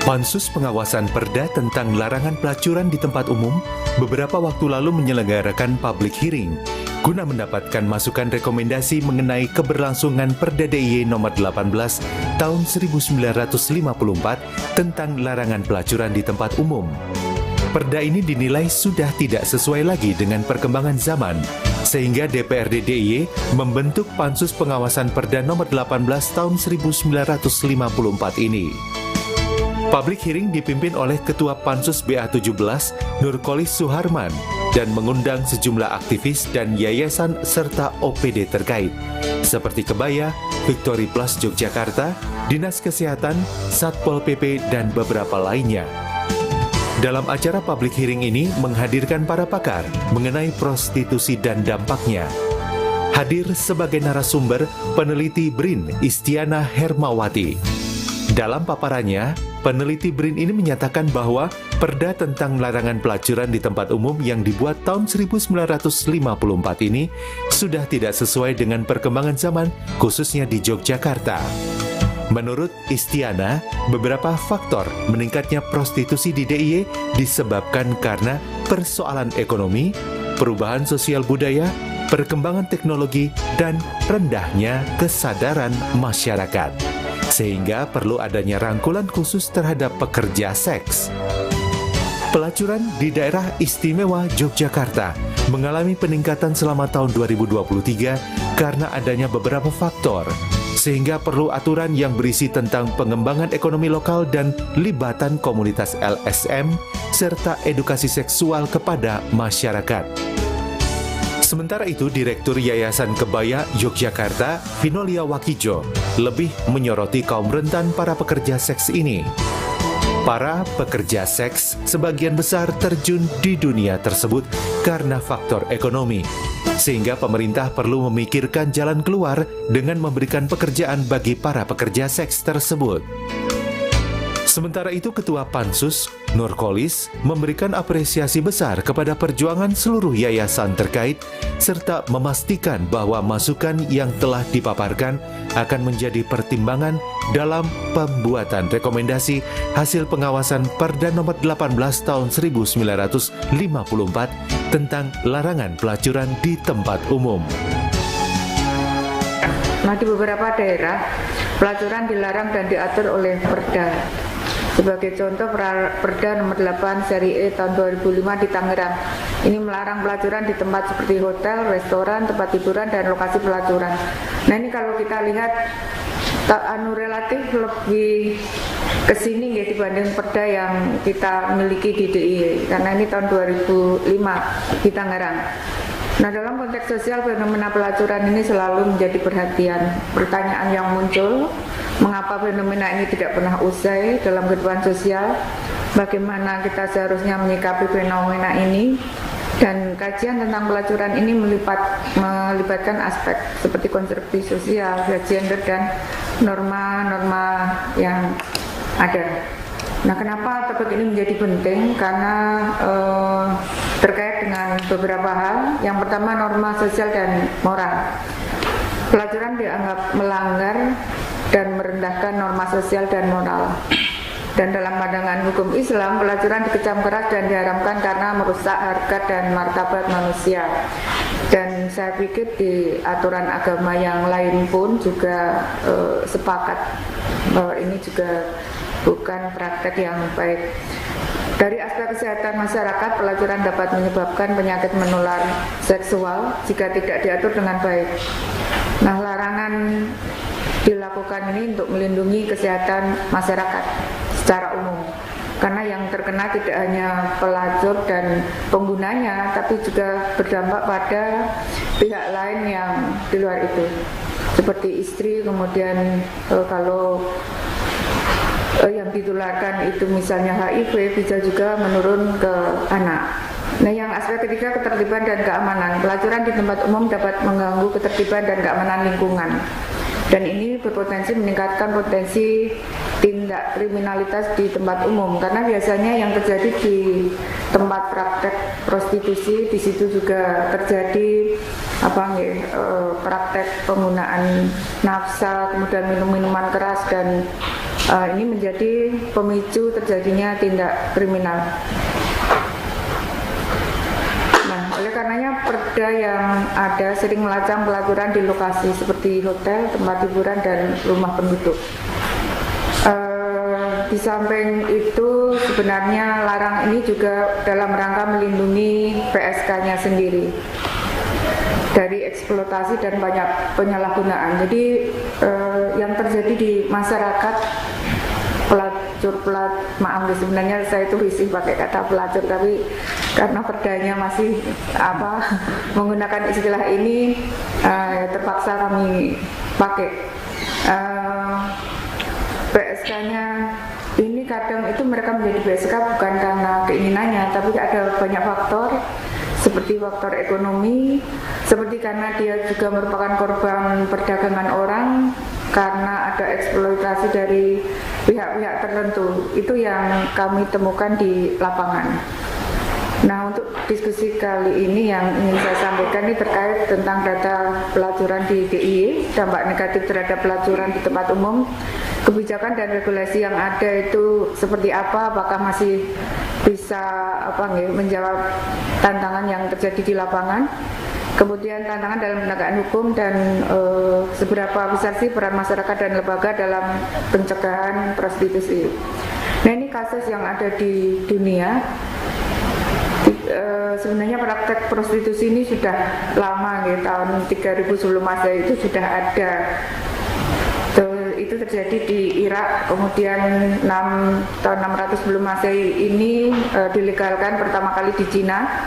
Pansus Pengawasan Perda tentang larangan pelacuran di tempat umum beberapa waktu lalu menyelenggarakan public hearing guna mendapatkan masukan rekomendasi mengenai keberlangsungan Perda DIY nomor 18 tahun 1954 tentang larangan pelacuran di tempat umum. Perda ini dinilai sudah tidak sesuai lagi dengan perkembangan zaman, sehingga DPRD DIY membentuk Pansus Pengawasan Perda nomor 18 tahun 1954 ini. Public hearing dipimpin oleh Ketua Pansus BA17, Nurkolis Suharman, dan mengundang sejumlah aktivis dan yayasan serta OPD terkait, seperti Kebaya, Victory Plus Yogyakarta, Dinas Kesehatan, Satpol PP, dan beberapa lainnya. Dalam acara public hearing ini menghadirkan para pakar mengenai prostitusi dan dampaknya. Hadir sebagai narasumber peneliti BRIN Istiana Hermawati. Dalam paparannya, peneliti BRIN ini menyatakan bahwa Perda tentang larangan pelacuran di tempat umum yang dibuat tahun 1954 ini sudah tidak sesuai dengan perkembangan zaman, khususnya di Yogyakarta. Menurut Istiana, beberapa faktor meningkatnya prostitusi di DIY disebabkan karena persoalan ekonomi, perubahan sosial budaya, perkembangan teknologi, dan rendahnya kesadaran masyarakat. Sehingga perlu adanya rangkulan khusus terhadap pekerja seks. Pelacuran di daerah istimewa Yogyakarta mengalami peningkatan selama tahun 2023 karena adanya beberapa faktor, sehingga perlu aturan yang berisi tentang pengembangan ekonomi lokal dan libatan komunitas LSM, serta edukasi seksual kepada masyarakat. Sementara itu, Direktur Yayasan Kebaya Yogyakarta, Vinolia Wakijo, lebih menyoroti kaum rentan para pekerja seks ini. Para pekerja seks sebagian besar terjun di dunia tersebut karena faktor ekonomi, sehingga pemerintah perlu memikirkan jalan keluar dengan memberikan pekerjaan bagi para pekerja seks tersebut. Sementara itu, Ketua Pansus, Nurkolis, memberikan apresiasi besar kepada perjuangan seluruh yayasan terkait, serta memastikan bahwa masukan yang telah dipaparkan akan menjadi pertimbangan dalam pembuatan rekomendasi hasil pengawasan Perda nomor 18 tahun 1954 tentang larangan pelacuran di tempat umum. Nah, di beberapa daerah, pelacuran dilarang dan diatur oleh Perda. Sebagai contoh, Perda nomor 8 seri E tahun 2005 di Tangerang. Ini melarang pelacuran di tempat seperti hotel, restoran, tempat hiburan, dan lokasi pelacuran. Nah, ini kalau kita lihat relatif lebih kesini ya dibanding Perda yang kita miliki di DIY, karena ini tahun 2005 di Tangerang. Nah, dalam konteks sosial, fenomena pelacuran ini selalu menjadi perhatian. Pertanyaan yang muncul, mengapa fenomena ini tidak pernah usai dalam kehidupan sosial? Bagaimana kita seharusnya menyikapi fenomena ini? Dan kajian tentang pelacuran ini melibatkan aspek seperti konstruksi sosial, gender, dan norma-norma yang ada. Nah, kenapa topik ini menjadi penting? Karena terkait dengan beberapa hal. Yang pertama, norma sosial dan moral. Pelacuran dianggap melanggar dan merendahkan norma sosial dan moral. Dan dalam pandangan hukum Islam, pelacuran dikecam keras dan diharamkan karena merusak harkat dan martabat manusia. Dan saya pikir di aturan agama yang lain pun juga sepakat bahwa ini juga bukan praktek yang baik. Dari aspek kesehatan masyarakat, pelacuran dapat menyebabkan penyakit menular seksual jika tidak diatur dengan baik. Nah, larangan dilakukan ini untuk melindungi kesehatan masyarakat secara umum, karena yang terkena tidak hanya pelacur dan penggunanya, tapi juga berdampak pada pihak lain yang di luar itu, seperti istri, kemudian kalau yang ditularkan itu misalnya HIV, bisa juga menurun ke anak. Nah, yang aspek ketiga, ketertiban dan keamanan. Pelacuran di tempat umum dapat mengganggu ketertiban dan keamanan lingkungan. Dan ini berpotensi meningkatkan potensi tindak kriminalitas di tempat umum, karena biasanya yang terjadi di tempat praktek prostitusi, di situ juga terjadi praktek penggunaan nafsa, kemudian minum-minuman keras dan Ini menjadi pemicu terjadinya tindak kriminal. Nah, oleh karenanya perda yang ada sering melacang pelacuran di lokasi seperti hotel, tempat hiburan, dan rumah penduduk. Di samping itu sebenarnya larang ini juga dalam rangka melindungi PSK-nya sendiri dari eksploitasi dan banyak penyalahgunaan. Jadi yang terjadi di masyarakat maaf sebenarnya saya itu risih pakai kata pelacur, tapi karena perdanya masih menggunakan istilah ini, terpaksa kami pakai. PSK-nya ini kadang itu mereka menjadi PSK bukan karena keinginannya, tapi ada banyak faktor seperti faktor ekonomi, seperti karena dia juga merupakan korban perdagangan orang karena ada eksploitasi dari pihak-pihak tertentu. Itu yang kami temukan di lapangan. Nah, untuk diskusi kali ini yang ingin saya sampaikan ini terkait tentang data pelacuran di DIY, dampak negatif terhadap pelacuran di tempat umum, kebijakan dan regulasi yang ada itu seperti apa, apakah masih bisa menjawab tantangan yang terjadi di lapangan, kemudian tantangan dalam penegakan hukum, dan seberapa besar sih peran masyarakat dan lembaga dalam pencegahan prostitusi. Nah, ini kasus yang ada di dunia. Sebenarnya praktek prostitusi ini sudah lama, tahun 3000 sebelum Masehi itu sudah ada. Itu terjadi di Irak, kemudian tahun 600 sebelum Masehi ini dilegalkan pertama kali di Cina.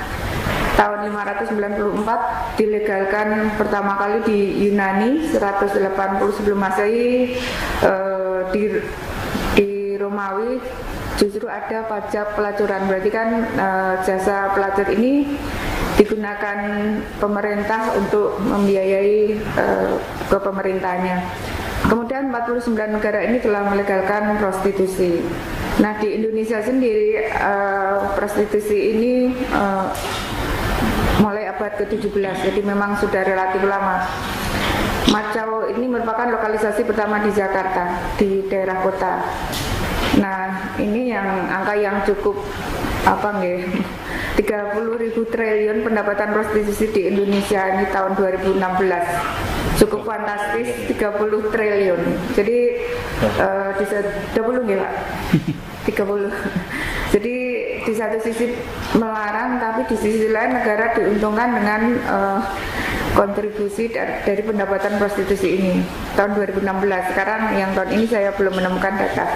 Tahun 594 dilegalkan pertama kali di Yunani, 180 sebelum Masehi di Romawi justru ada pajak pelacuran. Berarti kan jasa pelacur ini digunakan pemerintah untuk membiayai ke pemerintahnya. Kemudian 49 negara ini telah melegalkan prostitusi. Nah, di Indonesia sendiri prostitusi ini mulai abad ke-17, jadi memang sudah relatif lama. Macau ini merupakan lokalisasi pertama di Jakarta, di daerah kota. Nah, ini yang angka yang cukup 30.000 triliun pendapatan prostitusi di Indonesia ini tahun 2016. Cukup fantastis, 30 triliun. Jadi di 20 nggih, Pak? 30. Jadi di satu sisi melarang, tapi di sisi lain negara diuntungkan dengan kontribusi dari pendapatan prostitusi ini tahun 2016. Sekarang yang tahun ini saya belum menemukan data.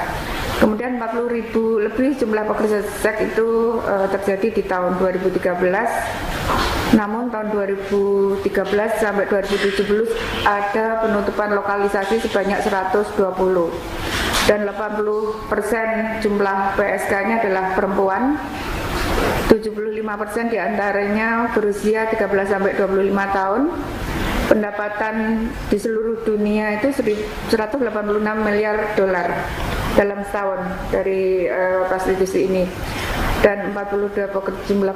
Kemudian 40.000 lebih jumlah pekerja seks itu terjadi di tahun 2013. Namun tahun 2013 sampai 2017 ada penutupan lokalisasi sebanyak 120. Dan 80% jumlah PSK-nya adalah perempuan. 75% diantaranya berusia 13 sampai 25 tahun. Pendapatan di seluruh dunia itu 186 miliar dolar dalam setahun dari prostitusi ini. Dan 42 jumlah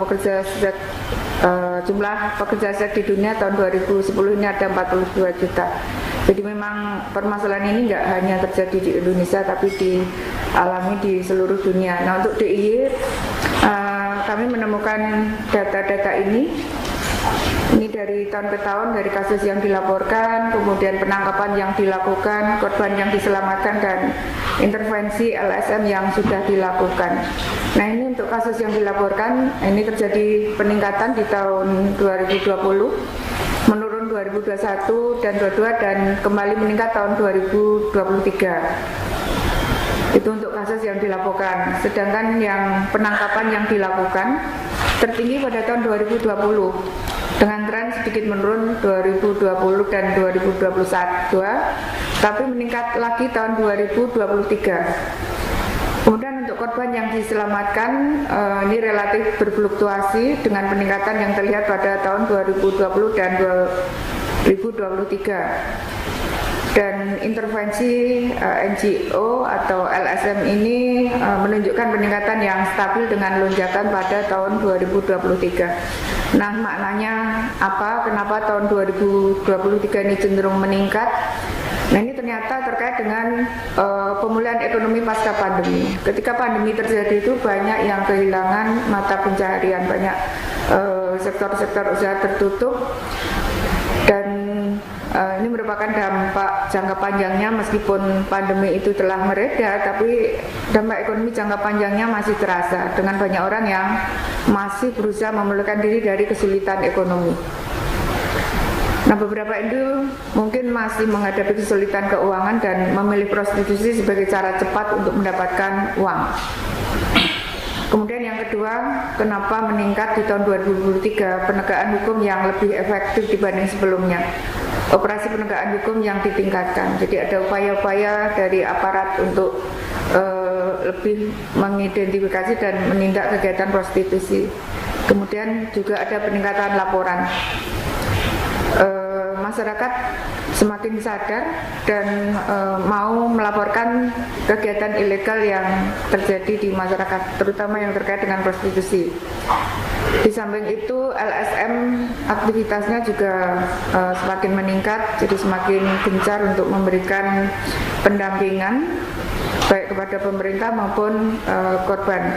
pekerja seks di dunia tahun 2010 ini ada 42 juta. Jadi memang permasalahan ini nggak hanya terjadi di Indonesia, tapi dialami di seluruh dunia. Nah, untuk DIY kami menemukan data-data ini dari tahun ke tahun, dari kasus yang dilaporkan, kemudian penangkapan yang dilakukan, korban yang diselamatkan, dan intervensi LSM yang sudah dilakukan. Nah, ini untuk kasus yang dilaporkan, ini terjadi peningkatan di tahun 2020, menurun 2021 dan 2022, dan kembali meningkat tahun 2023. Itu untuk kasus yang dilaporkan. Sedangkan yang penangkapan yang dilakukan tertinggi pada tahun 2020 dengan tren sedikit menurun 2020 dan 2021, tapi meningkat lagi tahun 2023. Kemudian untuk korban yang diselamatkan ini relatif berfluktuasi dengan peningkatan yang terlihat pada tahun 2020 dan 2023. Dan intervensi NGO atau LSM ini menunjukkan peningkatan yang stabil dengan lonjakan pada tahun 2023. Nah, maknanya apa? Kenapa tahun 2023 ini cenderung meningkat? Nah ini ternyata terkait dengan pemulihan ekonomi pasca pandemi. Ketika pandemi terjadi itu banyak yang kehilangan mata pencaharian, banyak sektor-sektor usaha tertutup, dan ini merupakan dampak jangka panjangnya. Meskipun pandemi itu telah mereda, tapi dampak ekonomi jangka panjangnya masih terasa dengan banyak orang yang masih berusaha memulihkan diri dari kesulitan ekonomi. Nah, beberapa itu mungkin masih menghadapi kesulitan keuangan dan memilih prostitusi sebagai cara cepat untuk mendapatkan uang. Kemudian yang kedua, kenapa meningkat di tahun 2023 penegakan hukum yang lebih efektif dibanding sebelumnya? Operasi penegakan hukum yang ditingkatkan. Jadi ada upaya-upaya dari aparat untuk lebih mengidentifikasi dan menindak kegiatan prostitusi. Kemudian juga ada peningkatan laporan. Masyarakat semakin sadar dan mau melaporkan kegiatan ilegal yang terjadi di masyarakat, terutama yang terkait dengan prostitusi. Di samping itu LSM aktivitasnya juga semakin meningkat, jadi semakin gencar untuk memberikan pendampingan baik kepada pemerintah maupun korban.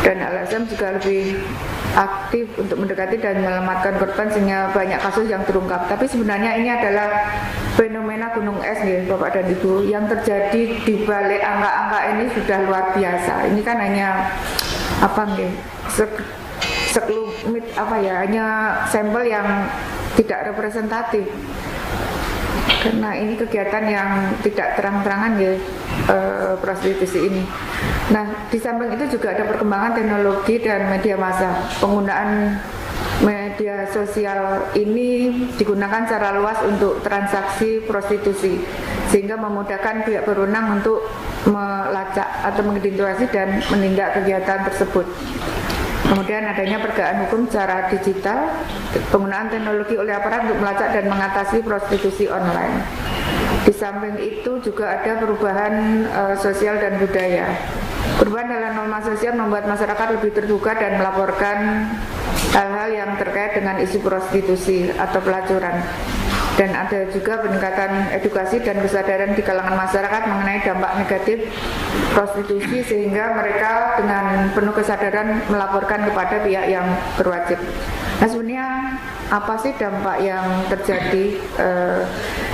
Dan LSM juga lebih aktif untuk mendekati dan menyelamatkan korban sehingga banyak kasus yang terungkap. Tapi sebenarnya ini adalah fenomena gunung es nih Bapak dan Ibu, yang terjadi di balik angka-angka ini sudah luar biasa. Ini kan hanya apa nih, sekelumit apa ya, hanya sampel yang tidak representatif. Karena ini kegiatan yang tidak terang-terangan ya, prostitusi ini. Nah, di samping itu juga ada perkembangan teknologi dan media massa. Penggunaan media sosial ini digunakan secara luas untuk transaksi prostitusi, sehingga memudahkan pihak berwenang untuk melacak atau mengidentifikasi dan menindak kegiatan tersebut. Kemudian adanya penegakan hukum secara digital, penggunaan teknologi oleh aparat untuk melacak dan mengatasi prostitusi online. Di samping itu juga ada perubahan sosial dan budaya. Perubahan dalam norma sosial membuat masyarakat lebih terbuka dan melaporkan hal-hal yang terkait dengan isu prostitusi atau pelacuran. Dan ada juga peningkatan edukasi dan kesadaran di kalangan masyarakat mengenai dampak negatif prostitusi, sehingga mereka dengan penuh kesadaran melaporkan kepada pihak yang berwajib. Nah, sebenarnya apa sih dampak yang terjadi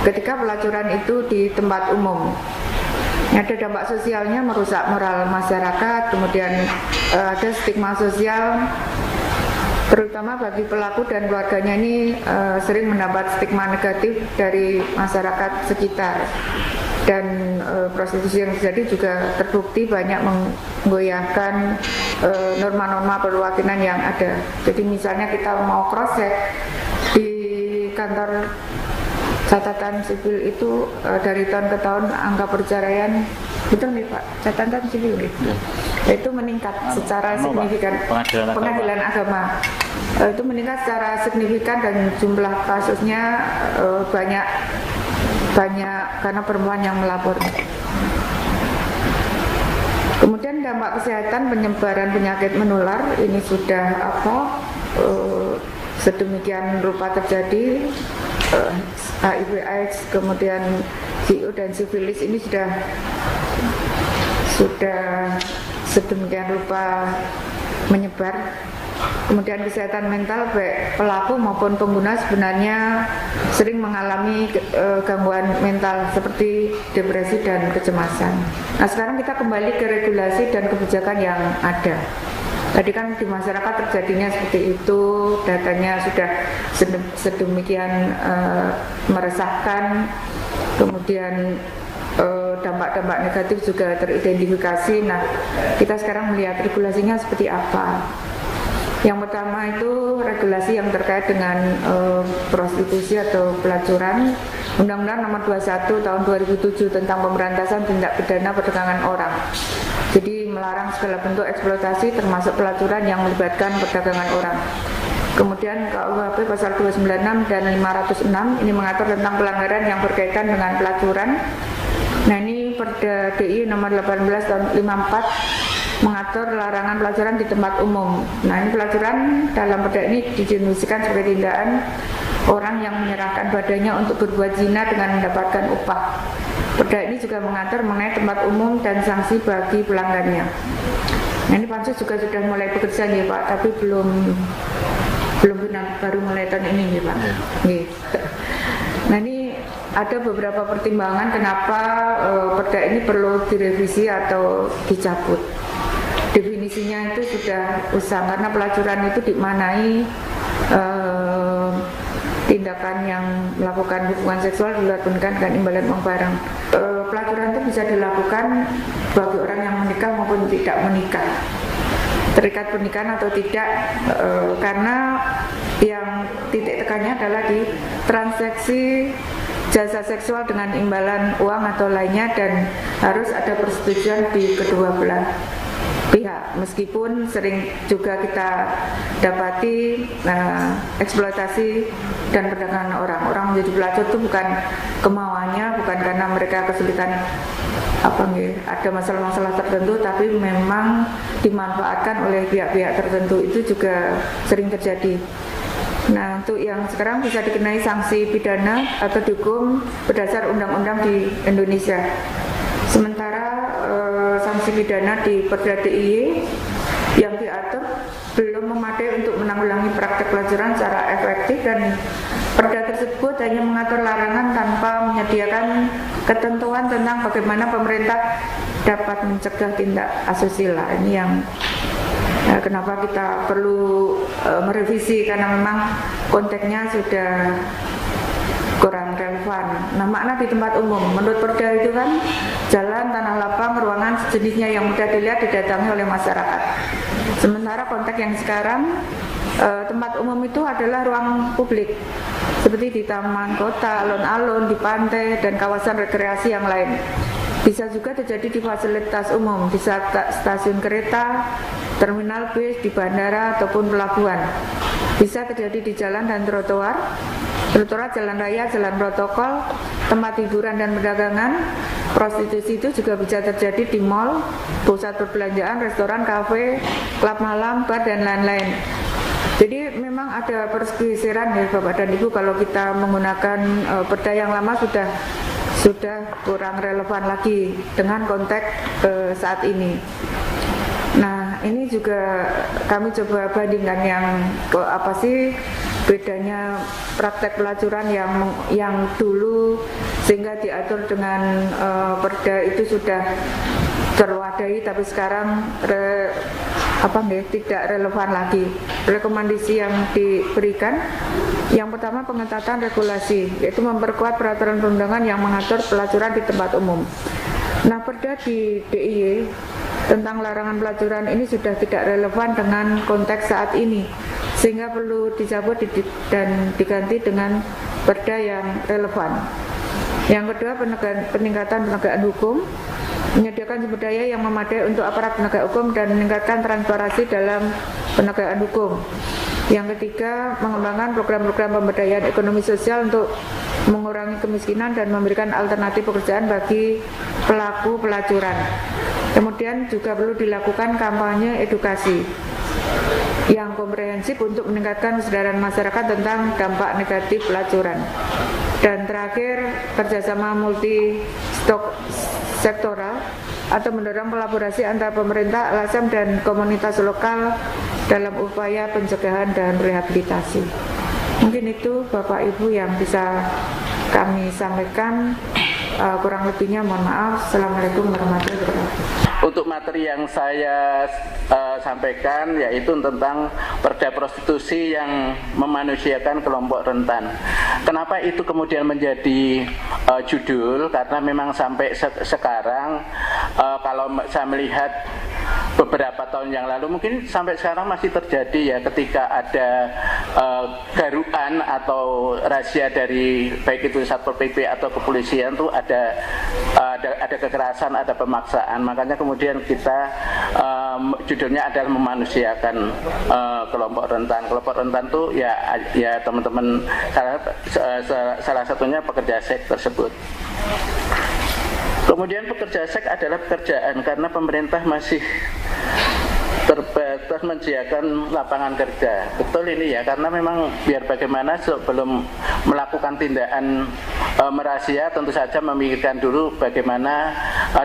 ketika pelacuran itu di tempat umum? Ada dampak sosialnya, merusak moral masyarakat, kemudian ada stigma sosial, terutama bagi pelaku dan keluarganya ini sering mendapat stigma negatif dari masyarakat sekitar. Dan prostitusi yang terjadi juga terbukti banyak menggoyahkan norma-norma perwakilan yang ada. Jadi misalnya kita mau cross check di kantor catatan sipil itu dari tahun ke tahun angka perceraian, betul nih Pak, catatan sipil gitu, itu meningkat secara signifikan. Pengadilan agama itu meningkat secara signifikan dan jumlah kasusnya banyak karena perempuan yang melapor. Kemudian dampak kesehatan, penyebaran penyakit menular ini sudah sedemikian rupa terjadi. HIV/AIDS, kemudian VO dan sifilis ini sudah sedemikian rupa menyebar. Kemudian kesehatan mental baik pelaku maupun pengguna sebenarnya sering mengalami gangguan mental seperti depresi dan kecemasan. Nah, sekarang kita kembali ke regulasi dan kebijakan yang ada. Tadi kan di masyarakat terjadinya seperti itu, datanya sudah sedemikian meresahkan, kemudian dampak-dampak negatif juga teridentifikasi. Nah, kita sekarang melihat regulasinya seperti apa. Yang pertama itu regulasi yang terkait dengan prostitusi atau pelacuran. Undang-Undang Nomor 21 Tahun 2007 tentang pemberantasan tindak pidana perdagangan orang. Jadi melarang segala bentuk eksploitasi termasuk pelacuran yang melibatkan perdagangan orang. Kemudian KUHP pasal 296 dan 506 ini mengatur tentang pelanggaran yang berkaitan dengan pelacuran. Nah, ini Perda DI nomor 18 tahun 54 mengatur larangan pelacuran di tempat umum. Nah, ini pelacuran dalam perda ini didefinisikan sebagai tindakan orang yang menyerahkan badannya untuk berbuat zina dengan mendapatkan upah. Perda ini juga mengatur mengenai tempat umum dan sanksi bagi pelanggannya. Nah, ini Pansus juga sudah mulai bekerja nih Pak, tapi belum benar, baru mulai tahun ini nih Pak. Nah, ini ada beberapa pertimbangan kenapa perda ini perlu direvisi atau dicabut. Definisinya itu sudah usang karena pelacuran itu dimaknai tindakan yang melakukan hubungan seksual di luar pernikahan dengan imbalan uang barang. Pelacuran itu bisa dilakukan bagi orang yang menikah maupun tidak menikah, terikat pernikahan atau tidak, karena yang titik tekannya adalah di transaksi jasa seksual dengan imbalan uang atau lainnya, dan harus ada persetujuan di kedua belah pihak. Meskipun sering juga kita dapati eksploitasi dan perdagangan orang menjadi pelacur itu bukan kemauannya, bukan karena mereka kesulitan ada masalah-masalah tertentu, tapi memang dimanfaatkan oleh pihak-pihak tertentu. Itu juga sering terjadi. Nah, untuk yang sekarang bisa dikenai sanksi pidana atau dihukum berdasar undang-undang di Indonesia. Sementara sanksi pidana di Perda DIY yang diatur belum memadai untuk menanggulangi praktek pelacuran secara efektif, dan perda tersebut hanya mengatur larangan tanpa menyediakan ketentuan tentang bagaimana pemerintah dapat mencegah tindak asusila. Ini yang kenapa kita perlu merevisi, karena memang konteksnya sudah kurang relevan. Nah, makna di tempat umum menurut perda itu kan jalan, tanah lapang, ruangan sejenisnya yang mudah dilihat didatangi oleh masyarakat. Sementara konteks yang sekarang tempat umum itu adalah ruang publik seperti di taman kota, alun-alun, di pantai, dan kawasan rekreasi yang lain. Bisa juga terjadi di fasilitas umum, di stasiun kereta, terminal bis, di bandara, ataupun pelabuhan. Bisa terjadi di jalan dan trotoar, jalan raya, jalan protokol, tempat hiburan dan perdagangan. Prostitusi itu juga bisa terjadi di mal, pusat perbelanjaan, restoran, kafe, klub malam, bar, dan lain-lain. Jadi memang ada pergeseran ya Bapak dan Ibu, kalau kita menggunakan perda yang lama sudah kurang relevan lagi dengan konteks saat ini. Nah, ini juga kami coba bandingkan apa sih bedanya praktek pelacuran yang dulu sehingga diatur dengan perda itu sudah terwadahi, tapi sekarang tidak relevan lagi. Rekomendasi yang diberikan, yang pertama pengetatan regulasi, yaitu memperkuat peraturan perundangan yang mengatur pelacuran di tempat umum. Nah, perda di DIY tentang larangan pelacuran ini sudah tidak relevan dengan konteks saat ini, sehingga perlu dicabut dan diganti dengan perda yang relevan. Yang kedua, peningkatan penegakan hukum, menyediakan sumber daya yang memadai untuk aparat penegak hukum dan meningkatkan transparansi dalam penegakan hukum. Yang ketiga, mengembangkan program-program pemberdayaan ekonomi sosial untuk mengurangi kemiskinan dan memberikan alternatif pekerjaan bagi pelaku pelacuran. Kemudian juga perlu dilakukan kampanye edukasi yang komprehensif untuk meningkatkan kesadaran masyarakat tentang dampak negatif pelacuran. Dan terakhir, kerjasama multi sektoral atau mendorong kolaborasi antara pemerintah, LSM, dan komunitas lokal dalam upaya pencegahan dan rehabilitasi. Mungkin itu Bapak Ibu yang bisa kami sampaikan. Kurang lebihnya mohon maaf. Assalamualaikum warahmatullahi wabarakatuh. Untuk materi yang saya sampaikan yaitu tentang perda prostitusi yang memanusiakan kelompok rentan. Kenapa itu kemudian menjadi judul? Karena memang sampai sekarang kalau saya melihat beberapa tahun yang lalu, mungkin sampai sekarang masih terjadi ya, ketika ada garuan atau razia dari baik itu Satpol PP atau kepolisian tuh ada kekerasan, ada pemaksaan. Makanya kemudian kita judulnya adalah memanusiakan kelompok rentan. Kelompok rentan tuh ya teman-teman, salah satunya pekerja seks tersebut. Kemudian pekerja seks adalah pekerjaan karena pemerintah masih terus menyediakan lapangan kerja. Betul ini ya, karena memang biar bagaimana sebelum melakukan tindakan merazia tentu saja memikirkan dulu bagaimana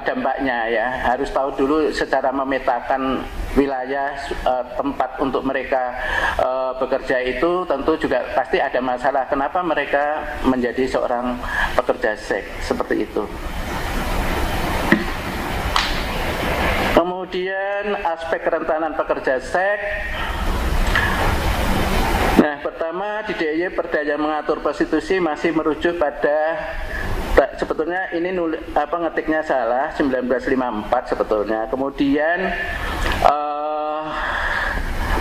dampaknya ya. Harus tahu dulu secara memetakan wilayah tempat untuk mereka bekerja itu tentu juga pasti ada masalah. Kenapa mereka menjadi seorang pekerja seks seperti itu? Kemudian aspek kerentanan pekerja seks. Nah, pertama di DIY Perda yang mengatur prostitusi masih merujuk pada sebetulnya ini ngetiknya salah 1954 sebetulnya. Kemudian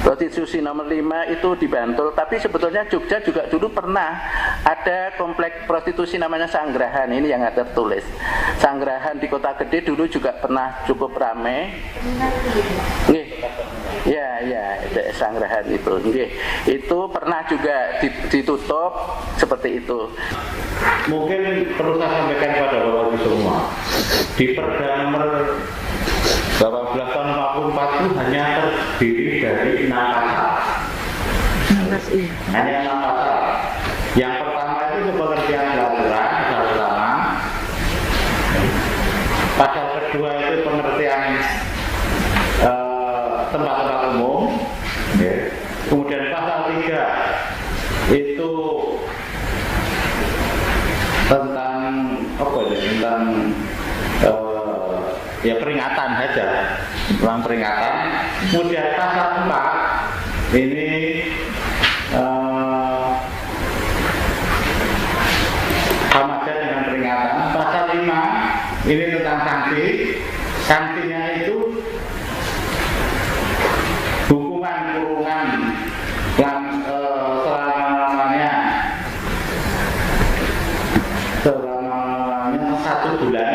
prostitusi nomor 5 itu di Bantul, tapi sebetulnya Jogja juga dulu pernah ada kompleks prostitusi namanya Sanggrahan, ini yang ada tertulis. Sanggrahan di Kota Gede dulu juga pernah cukup ramai. Nggih. Ya, Sanggrahan itu. Nggih. Itu pernah juga ditutup seperti itu. Mungkin perlu saya sampaikan kepada Bapak Ibu semua. Di Perda nomor 18 tahun 44 itu hanya terdiri dari 6 pasal. Hanya 6 pasal. Yang pertama itu pengertian pelaturan, pasal pertama. Pasal kedua itu pengertian tempat-tempat umum. Kemudian pasal 3 itu tentang tentang ya peringatan saja, tentang peringatan. Kemudian pasal 4 ini sama saja dengan peringatan. Pasal 5 ini tentang sanksi. Sanksinya itu hukuman kurungan yang selama-lamanya 1 bulan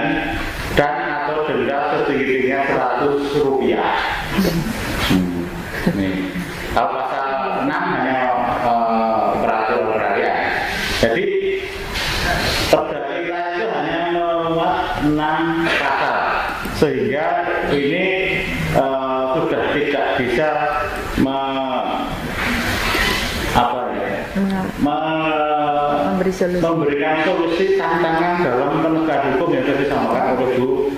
dan atau denda setinggi-tingginya Rp100. Kalau pasal 6 hanya peraturan rakyat. Jadi Perda kita itu hanya memuat 6 pasal, sehingga ini sudah tidak bisa memberikan solusi tantangan dalam penegakan hukum yang tadi disampaikan oleh Bu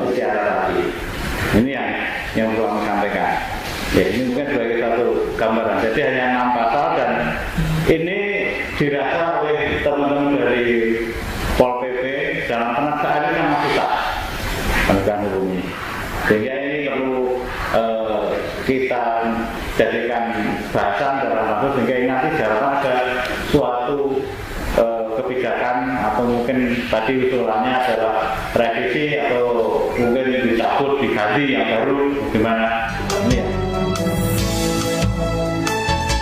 Istiara tadi. Ini yang perlu kami sampaikan. Ya, ini mungkin sebagai satu gambaran. Jadi hanya 6 pasal dan ini dirasa oleh teman-teman dari Pol PP dalam penegakan ini sangat susah penegakan hukum ini. Sehingga ini perlu kita jadikan bahasan dalam waktu sehingga ini nanti diharapkan ada suatu kebijakan atau mungkin tadi usulannya adalah revisi atau mungkin dicabut diganti yang baru gimana ini ya.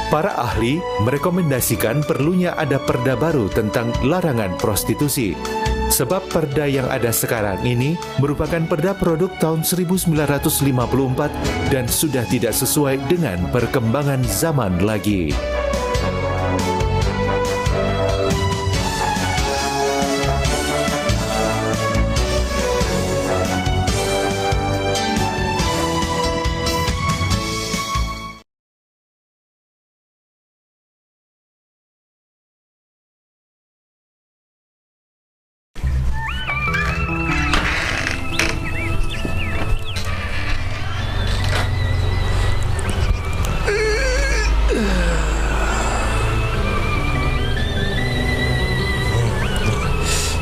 Para ahli merekomendasikan perlunya ada perda baru tentang larangan prostitusi. Sebab perda yang ada sekarang ini merupakan perda produk tahun 1954 dan sudah tidak sesuai dengan perkembangan zaman lagi.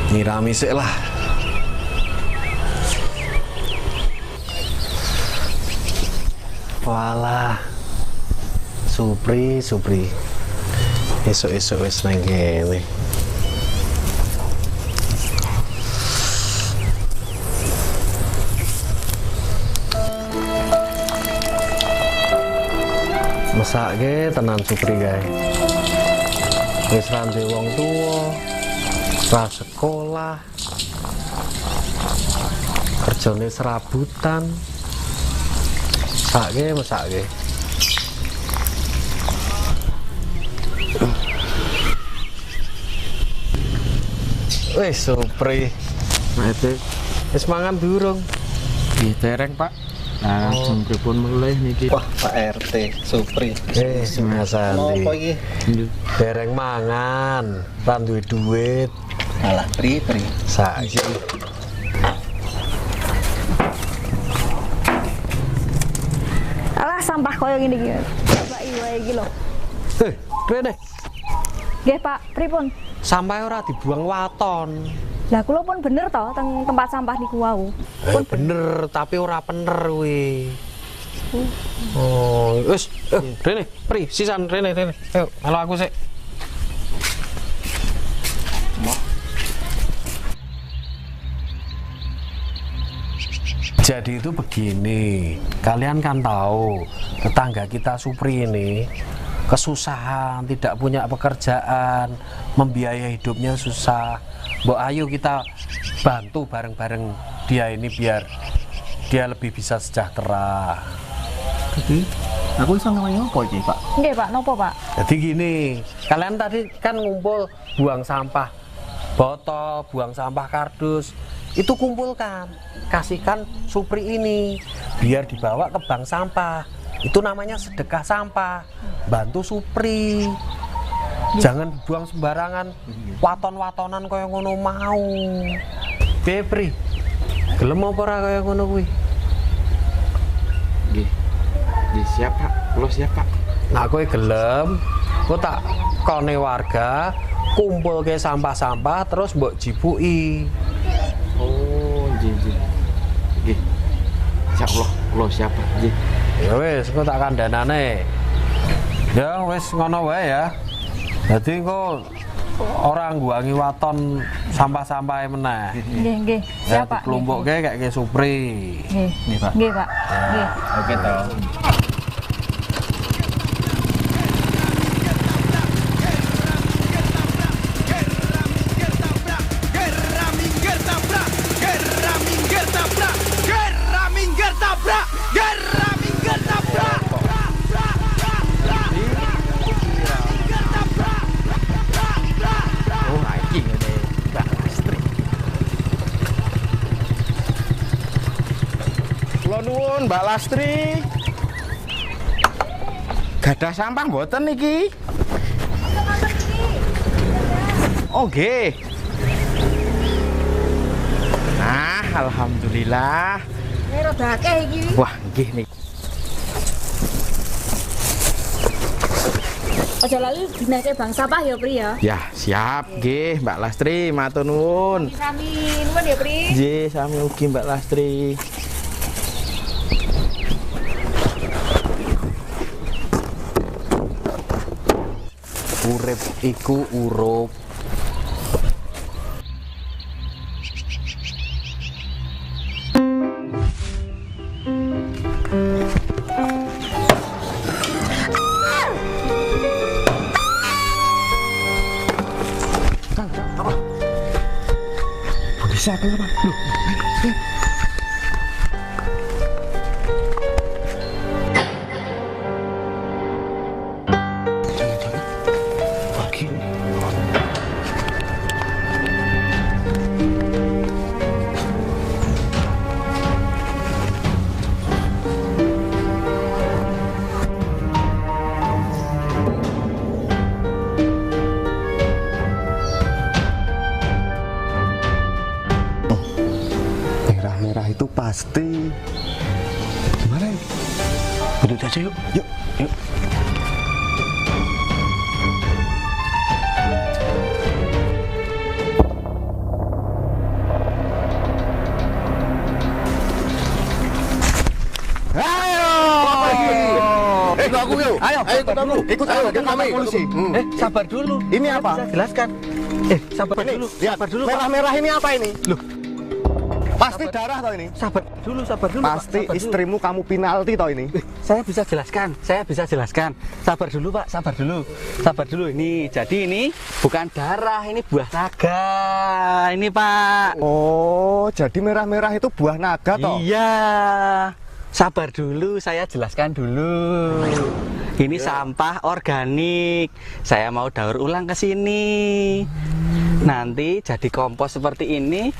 Nyirami sik lah. Walah. Supri. Esuk-esuk wis nang kene. Mesake tenan Supri kae. Wis ra ndek wong tuwa. Ra sekolah, kerjane serabutan, mesake. Wis Supri, Mate, wis mangan durung? nggih dereng Pak. Nah, langsung pripun mulai niki. Wah, Pak RT, Supri. Mas Andi. Apa iki? Dereng mangan, ra duwe duit. Alah, pri. Saiki. Alah sampah koyo ngene iki. Coba wae iki lho. Rene, Nggih, Pak, pripun? sampah ora dibuang waton. Lah kula pun bener to teng tempat sampah niku wau. Pun bener, tapi ora bener kuwi. Oh, wis, Rene, Pri, sisan Rene. Ayo, halo aku sik. Jadi itu begini, kalian kan tahu tetangga kita Supri ini kesusahan, tidak punya pekerjaan, membiayai hidupnya susah. Mbok ayo kita bantu bareng-bareng dia ini biar dia lebih bisa sejahtera. Jadi, aku iso namanya apa iki, Pak? Nggih, Pak, nopo, Pak? Jadi gini, kalian tadi kan ngumpul buang sampah botol, buang sampah kardus, itu kumpulkan, kasihkan Supri ini biar dibawa ke bank sampah. Itu namanya sedekah sampah, bantu Supri. Jangan buang sembarangan, waton-watonan kaya ngono mau. Piye, Pri? Gelem apa ora kaya ngono kuwi? Nggih. Nggih, siap, Pak. Kula siap, Pak. Nah, kowe gelem, kowe tak kone warga kumpul ke sampah-sampah terus mbok jibuki. Oh, nggih. Nggih. Insyaallah kula siap, Pak. Nggih. Ya wis, kowe tak kandhanane. Ya wis ngono wae ya. Dadi kok ora ngguangi waton sampah-sampahe meneh. Nggih. Ya Siap, Pak. diklumpukke kayak Supri. Nggih. Nggih, Pak. Nggih, Pak. Nggih. Oke to. Kula nuwun Mbak Lastri. Gadah sampah mboten niki? Oh nggih. Nah, alhamdulillah. Ini rada akeh iki. Wah, nggih niki. Aja lali dinake bang sampah ya, Pri ya. Ya, siap nggih Mbak Lastri, matur nuwun. Sami nuwun ya, Pri. Nggih, sami ugi Mbak Lastri. Urip iku urup. Bisa kenapa? Loh. Merah-merah itu pasti. Gimana ini? Bedut aja yuk. Yuk. Ikut aku yuk. Ayo ikut aku. Ikut kami polisi. Sabar dulu. Ini apa? Saya jelaskan. Sabar dulu. Sabar dulu, Pak. Merah-merah ini apa ini? Loh. Pasti darah toh ini. Sabar dulu, Pasti Pak. Sabar dulu. istrimu kamu penalti toh ini. Saya bisa jelaskan. Sabar dulu, Pak. Sabar dulu. Ini, jadi ini bukan darah, ini buah naga. Ini, Pak. Oh, jadi merah-merah itu buah naga toh? Iya. Sabar dulu, saya jelaskan dulu. Ini sampah organik. Saya mau daur ulang ke sini. Nanti jadi kompos seperti ini.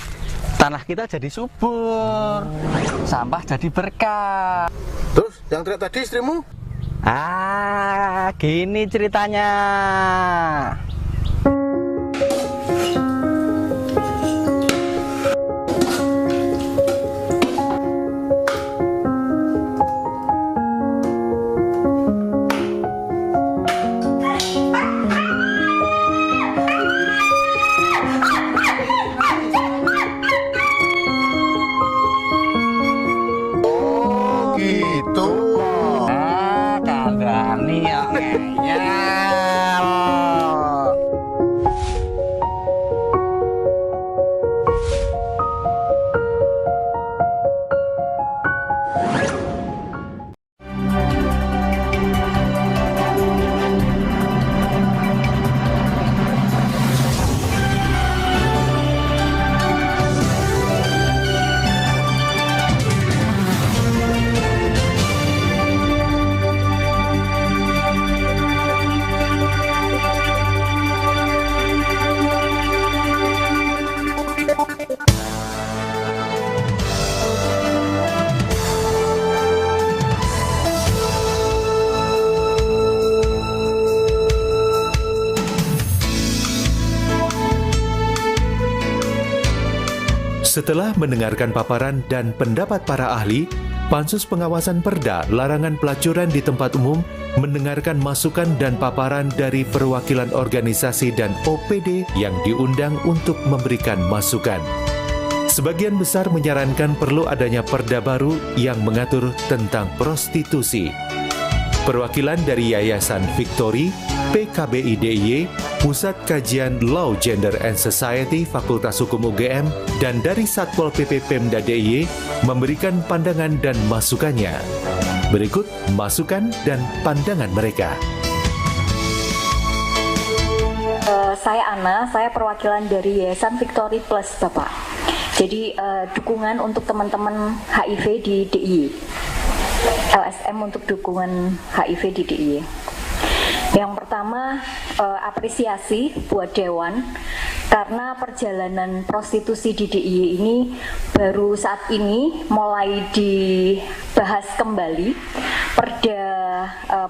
tanah kita jadi subur, sampah jadi berkah. Terus yang teriak tadi istrimu? Gini ceritanya. Kandani ya ngeyel. Setelah mendengarkan paparan dan pendapat para ahli, Pansus Pengawasan Perda Larangan Pelacuran di Tempat Umum mendengarkan masukan dan paparan dari perwakilan organisasi dan OPD yang diundang untuk memberikan masukan. Sebagian besar menyarankan perlu adanya perda baru yang mengatur tentang prostitusi. Perwakilan dari Yayasan Victory, PKBI DIY, Pusat Kajian Law, Gender and Society Fakultas Hukum UGM, dan dari Satpol PP Pemda DIY memberikan pandangan dan masukannya. Berikut masukan dan pandangan mereka. Saya Ana, saya perwakilan dari Yayasan Victory Plus, Bapak. Jadi dukungan untuk teman-teman HIV di DIY. LSM untuk dukungan HIV di DIY. Yang pertama, apresiasi buat Dewan karena perjalanan prostitusi di DIY ini baru saat ini mulai dibahas kembali Perda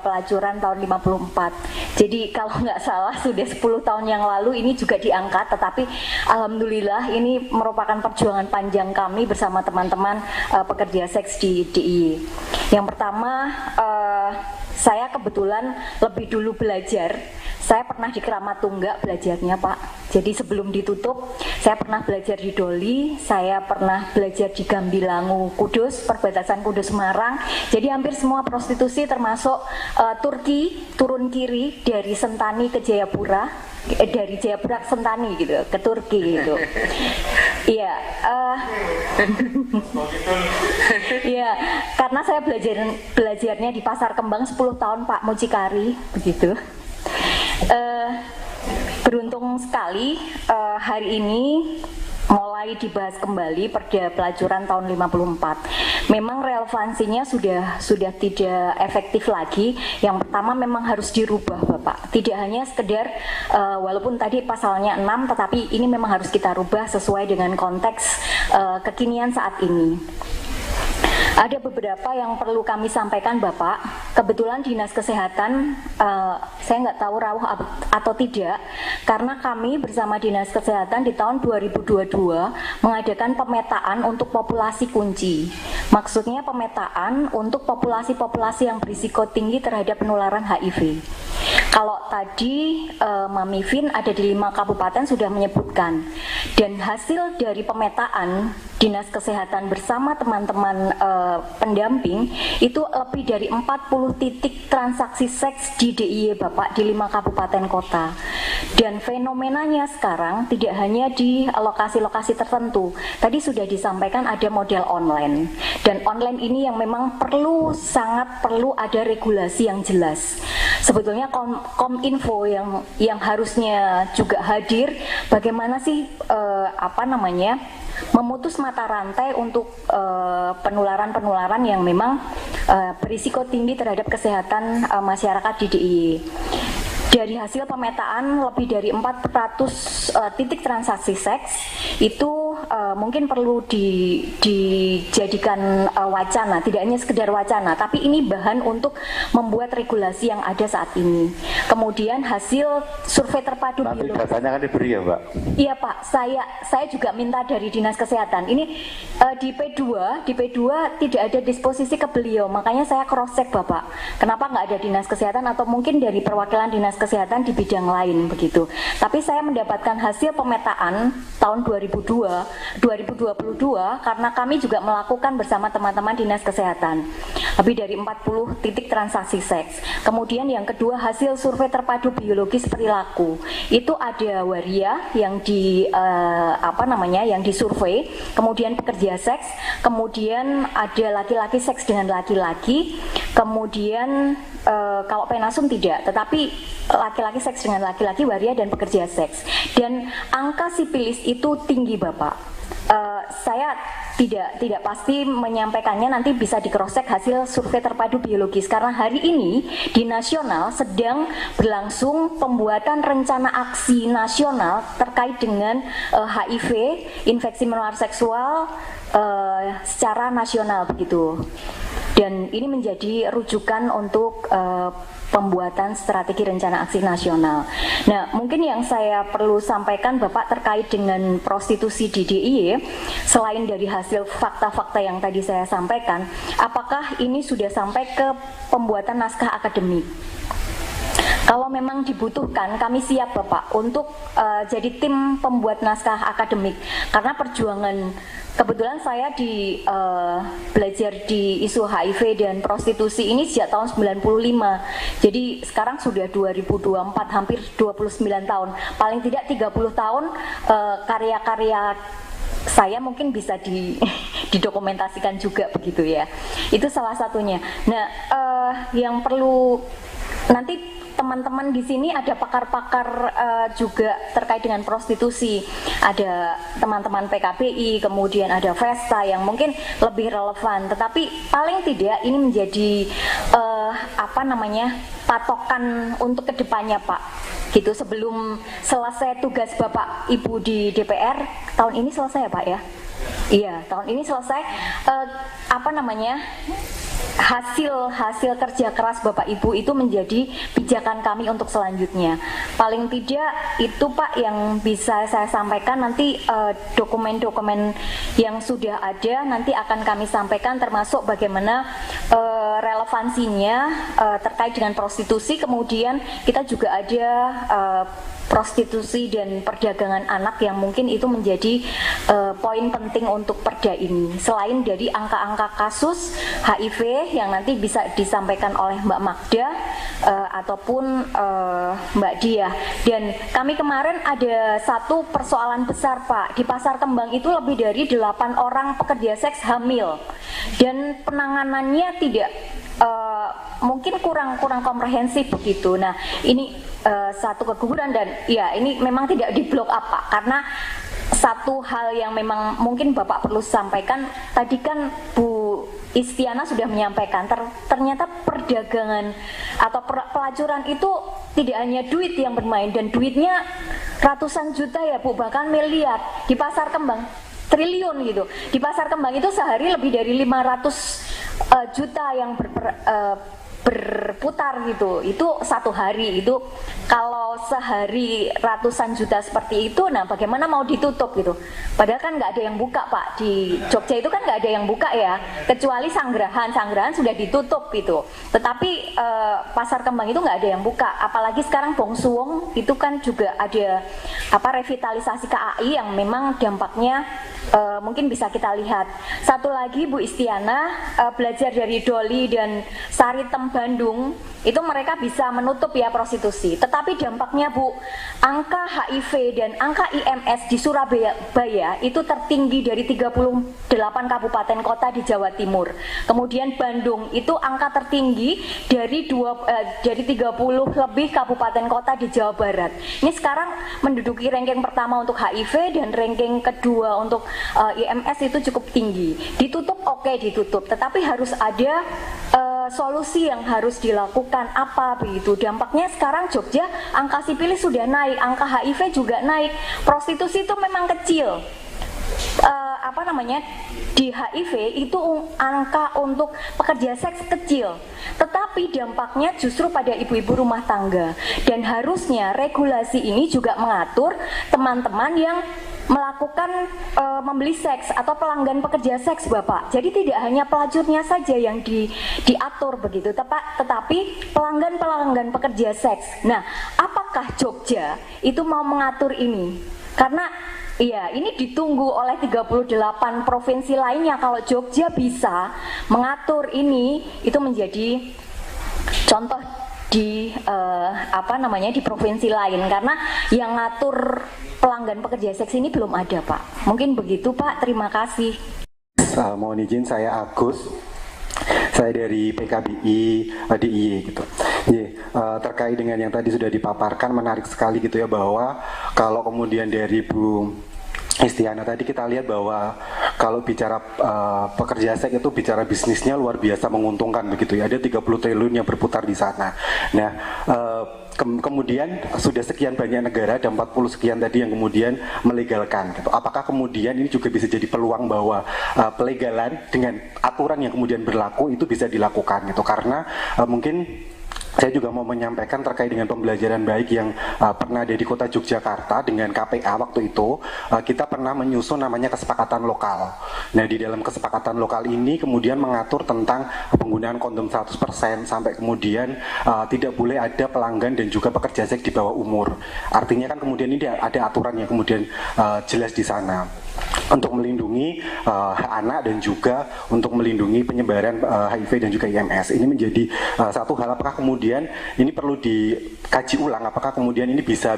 Pelacuran tahun 54. Jadi kalau nggak salah sudah 10 tahun yang lalu ini juga diangkat, tetapi alhamdulillah ini merupakan perjuangan panjang kami bersama teman-teman pekerja seks di DIY. Yang pertama, saya kebetulan lebih dulu belajar. Saya pernah di Keramat Tunggak belajarnya, Pak. Jadi sebelum ditutup, saya pernah belajar di Doli, saya pernah belajar di Gambilangu, Kudus, perbatasan Kudus Semarang. Jadi hampir semua prostitusi termasuk Turki, turun kiri dari Sentani ke Jayapura, dari Jayapura ke Sentani gitu, ke Turki gitu. Iya, iya, karena saya belajarnya di Pasar Kembang 10 tahun, Pak, Mucikari, begitu. Beruntung sekali hari ini mulai dibahas kembali Perda Pelacuran tahun 54. Memang relevansinya sudah tidak efektif lagi. Yang pertama memang harus dirubah, Bapak. Tidak hanya sekedar walaupun tadi pasalnya 6, tetapi ini memang harus kita rubah sesuai dengan konteks kekinian saat ini. Ada beberapa yang perlu kami sampaikan, Bapak. Kebetulan Dinas Kesehatan, saya nggak tahu rawuh atau tidak, karena kami bersama Dinas Kesehatan di tahun 2022 mengadakan pemetaan untuk populasi kunci. Maksudnya pemetaan untuk populasi-populasi yang berisiko tinggi terhadap penularan HIV. Kalau tadi Mami Vin ada di 5 kabupaten sudah menyebutkan, dan hasil dari pemetaan Dinas Kesehatan bersama teman-teman pendamping itu lebih dari 40 titik transaksi seks di DIY, Bapak, di 5 kabupaten kota. Dan fenomenanya sekarang tidak hanya di lokasi-lokasi tertentu. Tadi sudah disampaikan ada model online, dan online ini yang memang sangat perlu ada regulasi yang jelas. Sebetulnya Kominfo yang harusnya juga hadir, bagaimana sih memutus mata rantai untuk penularan-penularan yang memang berisiko tinggi terhadap kesehatan masyarakat di DIY. Dari hasil pemetaan lebih dari 400 titik transaksi seks itu mungkin perlu dijadikan wacana, tidak hanya sekedar wacana, tapi ini bahan untuk membuat regulasi yang ada saat ini. Kemudian hasil survei terpadu nanti biologis. datanya kan diberi ya Pak? Iya Pak, saya juga minta dari Dinas Kesehatan. Ini di P2 tidak ada disposisi ke beliau, makanya saya cross check Bapak. Kenapa nggak ada Dinas Kesehatan atau mungkin dari perwakilan Dinas Kesehatan di bidang lain begitu. Tapi saya mendapatkan hasil pemetaan tahun 2022 karena kami juga melakukan bersama teman-teman Dinas Kesehatan lebih dari 40 titik transaksi seks. Kemudian yang kedua hasil survei terpadu biologis perilaku. Itu ada waria yang yang disurvei, kemudian pekerja seks, kemudian ada laki-laki seks dengan laki-laki, kemudian kalau penasum tidak, tetapi laki-laki seks dengan laki-laki, waria dan pekerja seks. Dan angka sipilis itu tinggi Bapak. Saya tidak pasti menyampaikannya, nanti bisa di cross check hasil survei terpadu biologis karena hari ini di nasional sedang berlangsung pembuatan rencana aksi nasional terkait dengan HIV, infeksi menular seksual secara nasional begitu. Dan ini menjadi rujukan untuk pembuatan strategi rencana aksi nasional. Nah, mungkin yang saya perlu sampaikan Bapak terkait dengan prostitusi di DIY, selain dari hasil fakta-fakta yang tadi saya sampaikan, apakah ini sudah sampai ke pembuatan naskah akademik? Kalau memang dibutuhkan, kami siap Bapak untuk jadi tim pembuat naskah akademik. Karena perjuangan, kebetulan saya belajar di isu HIV dan prostitusi ini sejak tahun 95. Jadi sekarang sudah 2024, hampir 29 tahun. Paling tidak 30 tahun karya-karya saya mungkin bisa didokumentasikan juga begitu ya. Itu salah satunya. Nah, yang perlu nanti teman-teman di sini ada pakar-pakar juga terkait dengan prostitusi. Ada teman-teman PKPI, kemudian ada Vesta yang mungkin lebih relevan. Tetapi paling tidak ini menjadi patokan untuk kedepannya Pak. Gitu sebelum selesai tugas Bapak Ibu di DPR tahun ini selesai ya Pak ya? Iya, tahun ini selesai. Hasil kerja keras Bapak Ibu itu menjadi pijakan kami untuk selanjutnya. Paling tidak itu Pak yang bisa saya sampaikan. Nanti dokumen-dokumen yang sudah ada nanti akan kami sampaikan, termasuk bagaimana relevansinya terkait dengan prostitusi. Kemudian kita juga ada prostitusi dan perdagangan anak yang mungkin itu menjadi poin penting untuk perda ini. Selain dari angka-angka kasus HIV yang nanti bisa disampaikan oleh Mbak Magda ataupun Mbak Dia. Dan kami kemarin ada satu persoalan besar Pak. Di Pasar Kembang itu lebih dari 8 orang pekerja seks hamil. Dan penanganannya tidak mungkin kurang komprehensif begitu. Nah, ini satu keguguran dan ya ini memang tidak di block up Pak, karena satu hal yang memang mungkin Bapak perlu sampaikan tadi kan Bu Istiana sudah menyampaikan ternyata perdagangan atau pelacuran itu tidak hanya duit yang bermain, dan duitnya ratusan juta ya Bu, bahkan miliar. Di Pasar Kembang triliun gitu. Di Pasar Kembang itu sehari lebih dari 500 juta yang berputar gitu. Itu satu hari. Itu kalau sehari ratusan juta seperti itu, nah bagaimana mau ditutup gitu. Padahal kan nggak ada yang buka Pak. Di Jogja itu kan nggak ada yang buka ya, kecuali Sanggerahan sudah ditutup gitu. Tetapi Pasar Kembang itu nggak ada yang buka. Apalagi sekarang Bongsuwong itu kan juga ada revitalisasi KAI yang memang dampaknya mungkin bisa kita lihat. Satu lagi Bu Istiana, belajar dari Doli dan Saritem Bandung, itu mereka bisa menutup ya prostitusi. Tetapi dampaknya Bu, angka HIV dan angka IMS di Surabaya itu tertinggi dari 38 kabupaten kota di Jawa Timur. Kemudian Bandung itu angka tertinggi dari 30 lebih kabupaten kota di Jawa Barat. Ini sekarang menduduki ranking pertama untuk HIV dan ranking kedua untuk IMS itu cukup tinggi. Ditutup oke, ditutup, tetapi harus ada solusi yang harus dilakukan apa begitu. Dampaknya sekarang Jogja angka sipilis sudah naik, angka HIV juga naik. Prostitusi itu memang kecil. di HIV itu angka untuk pekerja seks kecil, tetapi dampaknya justru pada ibu-ibu rumah tangga. Dan harusnya regulasi ini juga mengatur teman-teman yang melakukan membeli seks atau pelanggan pekerja seks, Bapak. Jadi tidak hanya pelacurnya saja yang diatur begitu, tetapi pelanggan pekerja seks. Nah, apakah Jogja itu mau mengatur ini? Karena iya, ini ditunggu oleh 38 provinsi lainnya. Kalau Jogja bisa mengatur ini, itu menjadi contoh di di provinsi lain, karena yang ngatur pelanggan pekerja seks ini belum ada, Pak. Mungkin begitu, Pak. Terima kasih. Mohon izin, saya Agus. Saya dari PKBI DIY gitu. Terkait dengan yang tadi sudah dipaparkan, menarik sekali gitu ya, bahwa kalau kemudian dari Bu Istiana tadi kita lihat bahwa kalau bicara pekerja seks itu bicara bisnisnya luar biasa menguntungkan begitu ya. Ada 30 triliun yang berputar di sana. Nah, kemudian sudah sekian banyak negara, ada 40 sekian tadi yang kemudian melegalkan gitu. Apakah kemudian ini juga bisa jadi peluang bahwa pelegalan dengan aturan yang kemudian berlaku itu bisa dilakukan gitu. Karena mungkin saya juga mau menyampaikan terkait dengan pembelajaran baik yang pernah ada di kota Yogyakarta dengan KPA waktu itu. Kita pernah menyusun namanya kesepakatan lokal. Nah, di dalam kesepakatan lokal ini kemudian mengatur tentang penggunaan kondom 100% sampai kemudian tidak boleh ada pelanggan dan juga pekerja seks di bawah umur. Artinya kan kemudian ini ada aturan yang kemudian jelas di sana untuk melindungi hak anak dan juga untuk melindungi penyebaran HIV dan juga IMS. Ini menjadi satu hal. Apakah kemudian ini perlu dikaji ulang, apakah kemudian ini bisa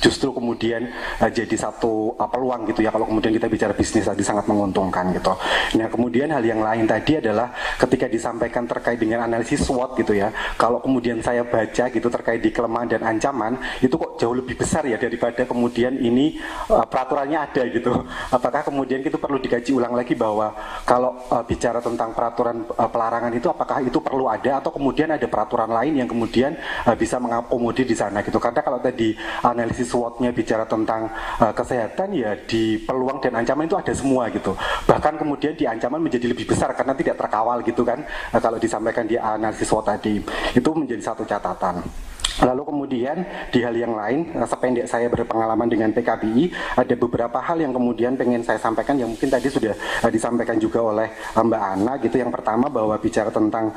justru kemudian jadi satu peluang gitu ya, kalau kemudian kita bicara bisnis tadi sangat menguntungkan gitu. Nah, kemudian hal yang lain tadi adalah ketika disampaikan terkait dengan analisis SWOT gitu ya, kalau kemudian saya baca gitu terkait di kelemahan dan ancaman, itu kok jauh lebih besar ya daripada kemudian ini peraturannya ada gitu. Apakah kemudian itu perlu dikaji ulang lagi bahwa kalau bicara tentang peraturan pelarangan itu, apakah itu perlu ada atau kemudian ada peraturan lain yang kemudian bisa mengakomodir di sana gitu. Karena kalau tadi analisis SWOT-nya bicara tentang kesehatan, ya di peluang dan ancaman itu ada semua gitu. Bahkan kemudian di ancaman menjadi lebih besar karena tidak terkawal gitu kan, kalau disampaikan di analisis SWOT tadi. Itu menjadi satu catatan. Lalu kemudian di hal yang lain, sependek saya berpengalaman dengan PKBI, ada beberapa hal yang kemudian pengen saya sampaikan yang mungkin tadi sudah disampaikan juga oleh Mbak Ana gitu. Yang pertama bahwa bicara tentang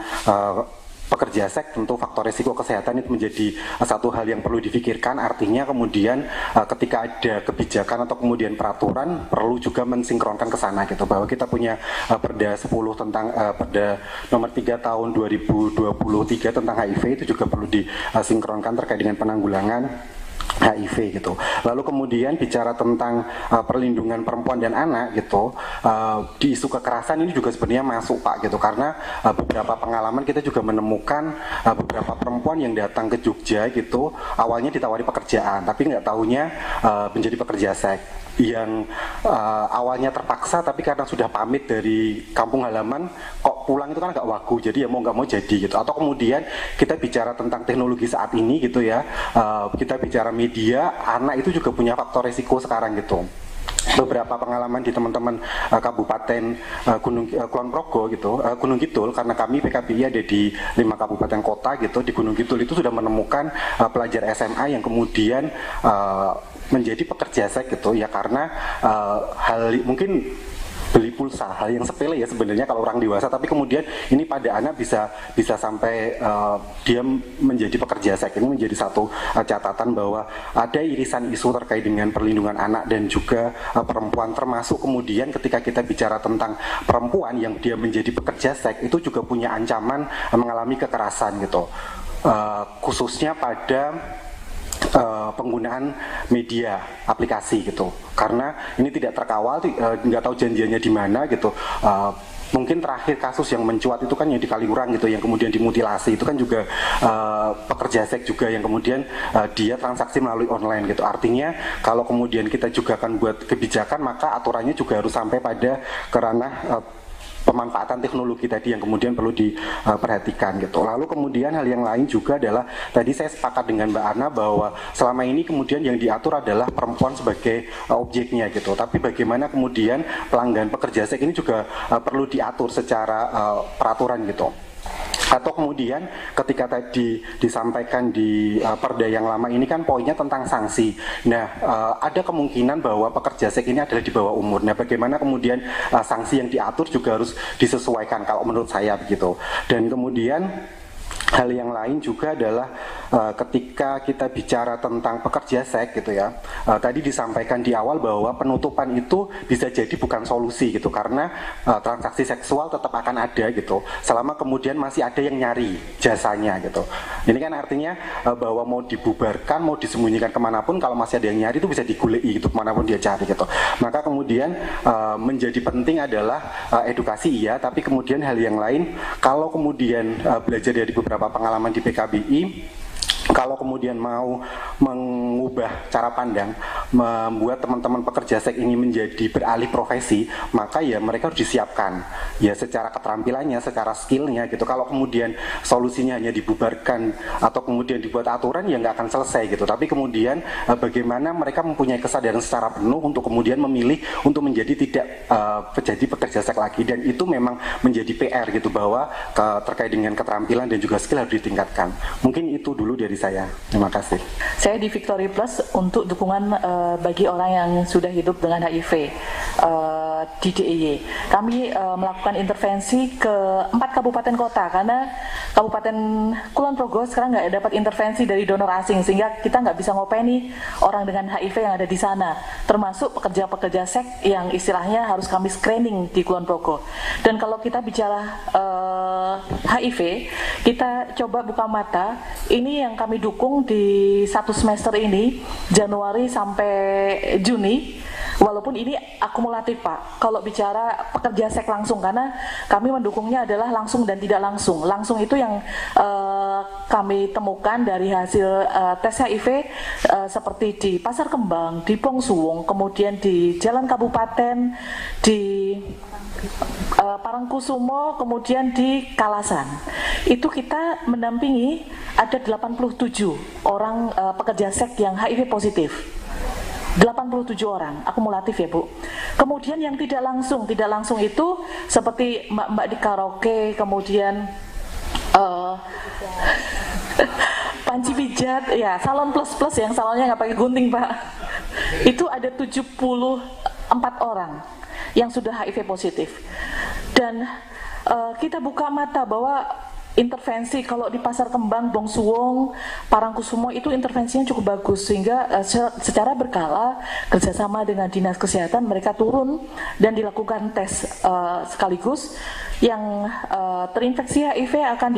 pekerja seks, tentu faktor risiko kesehatan itu menjadi satu hal yang perlu difikirkan. Artinya kemudian ketika ada kebijakan atau kemudian peraturan perlu juga mensinkronkan ke sana gitu, bahwa kita punya Perda 10 tentang Perda nomor 3 tahun 2023 tentang HIV itu juga perlu disinkronkan terkait dengan penanggulangan HIV gitu. Lalu kemudian bicara tentang perlindungan perempuan dan anak gitu, di isu kekerasan ini juga sebenarnya masuk Pak gitu, karena beberapa pengalaman kita juga menemukan beberapa perempuan yang datang ke Jogja gitu, awalnya ditawari pekerjaan tapi nggak tahunya menjadi pekerja seks yang awalnya terpaksa, tapi karena sudah pamit dari kampung halaman kok pulang itu kan agak wagu, jadi ya mau nggak mau jadi gitu. Atau kemudian kita bicara tentang teknologi saat ini gitu ya, kita bicara media, anak itu juga punya faktor resiko sekarang gitu. Beberapa pengalaman di teman-teman Kabupaten Kulon Progo gitu, Gunung Kidul, karena kami PKBI ada di 5 kabupaten kota gitu, di Gunung Kidul itu sudah menemukan pelajar SMA yang kemudian menjadi pekerja seks gitu ya, karena hal mungkin beli pulsa, hal yang sepele ya sebenarnya kalau orang dewasa, tapi kemudian ini pada anak bisa sampai dia menjadi pekerja seks. Ini menjadi satu catatan bahwa ada irisan isu terkait dengan perlindungan anak dan juga perempuan, termasuk kemudian ketika kita bicara tentang perempuan yang dia menjadi pekerja seks itu juga punya ancaman mengalami kekerasan gitu, khususnya pada penggunaan media aplikasi gitu, karena ini tidak terkawal, nggak tahu janjiannya di mana gitu. Mungkin terakhir kasus yang mencuat itu kan yang di Kaliurang gitu, yang kemudian dimutilasi, itu kan juga pekerja seks juga yang kemudian dia transaksi melalui online gitu. Artinya kalau kemudian kita juga akan buat kebijakan, maka aturannya juga harus sampai pada kerana pemanfaatan teknologi tadi yang kemudian perlu diperhatikan gitu. Lalu kemudian hal yang lain juga adalah tadi saya sepakat dengan Mbak Ana bahwa selama ini kemudian yang diatur adalah perempuan sebagai objeknya gitu. Tapi bagaimana kemudian pelanggan pekerja seks ini juga perlu diatur secara peraturan gitu. Atau kemudian ketika tadi disampaikan di perda yang lama ini kan poinnya tentang sanksi. Nah, ada kemungkinan bahwa pekerja seks ini adalah di bawah umur. Nah, bagaimana kemudian sanksi yang diatur juga harus disesuaikan kalau menurut saya begitu. Dan kemudian hal yang lain juga adalah ketika kita bicara tentang pekerja seks gitu ya, tadi disampaikan di awal bahwa penutupan itu bisa jadi bukan solusi gitu, karena transaksi seksual tetap akan ada gitu selama kemudian masih ada yang nyari jasanya gitu. Ini kan artinya bahwa mau dibubarkan, mau disembunyikan kemanapun, kalau masih ada yang nyari itu bisa digulei gitu kemanapun dia cari gitu. Maka kemudian menjadi penting adalah edukasi iya, tapi kemudian hal yang lain, kalau kemudian belajar dari beberapa pengalaman di PKBI, kalau kemudian mau mengubah cara pandang, membuat teman-teman pekerja seks ini menjadi beralih profesi, maka ya mereka harus disiapkan ya secara keterampilannya, secara skillnya gitu. Kalau kemudian solusinya hanya dibubarkan atau kemudian dibuat aturan, ya nggak akan selesai gitu. Tapi kemudian bagaimana mereka mempunyai kesadaran secara penuh untuk kemudian memilih untuk menjadi tidak menjadi pekerja seks lagi, dan itu memang menjadi PR gitu, bahwa terkait dengan keterampilan dan juga skill harus ditingkatkan. Mungkin itu dulu dari saya. Terima kasih. Saya di Victory Plus untuk dukungan bagi orang yang sudah hidup dengan HIV di DIY. Kami melakukan intervensi ke 4 kabupaten kota, karena Kabupaten Kulon Progo sekarang nggak dapat intervensi dari donor asing, sehingga kita nggak bisa ngopeni orang dengan HIV yang ada di sana, termasuk pekerja-pekerja seks yang istilahnya harus kami screening di Kulon Progo. Dan kalau kita bicara HIV, kita coba buka mata. Ini yang kami dukung di 1 semester ini, Januari sampai Juni, walaupun ini akumulatif Pak, kalau bicara pekerja seks langsung, karena kami mendukungnya adalah langsung dan tidak langsung. Langsung itu yang kami temukan dari hasil tes HIV seperti di Pasar Kembang, di Bongsuwung, kemudian di Jalan Kabupaten, di Parangkusumo, kemudian di Kalasan. Itu kita mendampingi ada 87 orang pekerja seks yang HIV positif. 87 orang, akumulatif ya Bu. Kemudian yang tidak langsung itu seperti mbak-mbak di karaoke, kemudian panci pijat, ya salon plus yang salonnya nggak pakai gunting Pak. Itu ada 74 orang yang sudah HIV positif. Dan kita buka mata bahwa intervensi kalau di Pasar Kembang, Bongsuwung, Parangkusumo itu intervensinya cukup bagus, sehingga secara berkala kerjasama dengan dinas kesehatan mereka turun dan dilakukan tes sekaligus. Yang terinfeksi HIV akan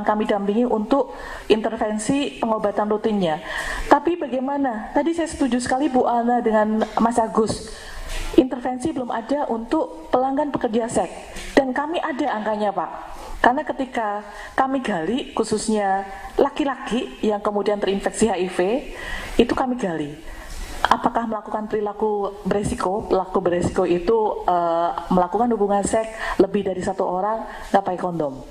kami dampingi untuk intervensi pengobatan rutinnya. Tapi bagaimana? Tadi saya setuju sekali Bu Ana dengan Mas Agus. Intervensi belum ada untuk pelanggan pekerja seks, dan kami ada angkanya Pak. Karena ketika kami gali, khususnya laki-laki yang kemudian terinfeksi HIV, itu kami gali. Apakah melakukan perilaku beresiko? Perilaku beresiko itu melakukan hubungan seks lebih dari 1 orang, nggak pakai kondom.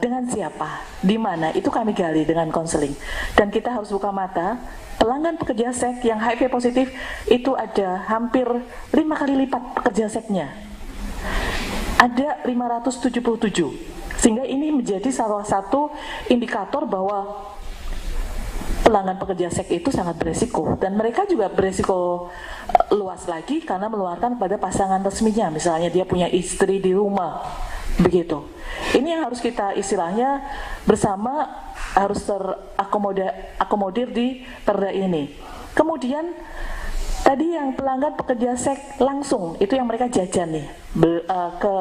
Dengan siapa? Di mana? Itu kami gali dengan konseling. Dan kita harus buka mata, pelanggan pekerja seks yang HIV positif itu ada hampir 5 kali lipat pekerja seksnya. Ada 577. Sehingga ini menjadi salah satu indikator bahwa pelanggan pekerja seks itu sangat beresiko, dan mereka juga beresiko luas lagi karena menularkan pada pasangan resminya, misalnya dia punya istri di rumah, begitu. Ini yang harus kita istilahnya bersama harus terakomodir di perda ini. Kemudian tadi yang pelanggan pekerja seks langsung itu yang mereka jajan nih ke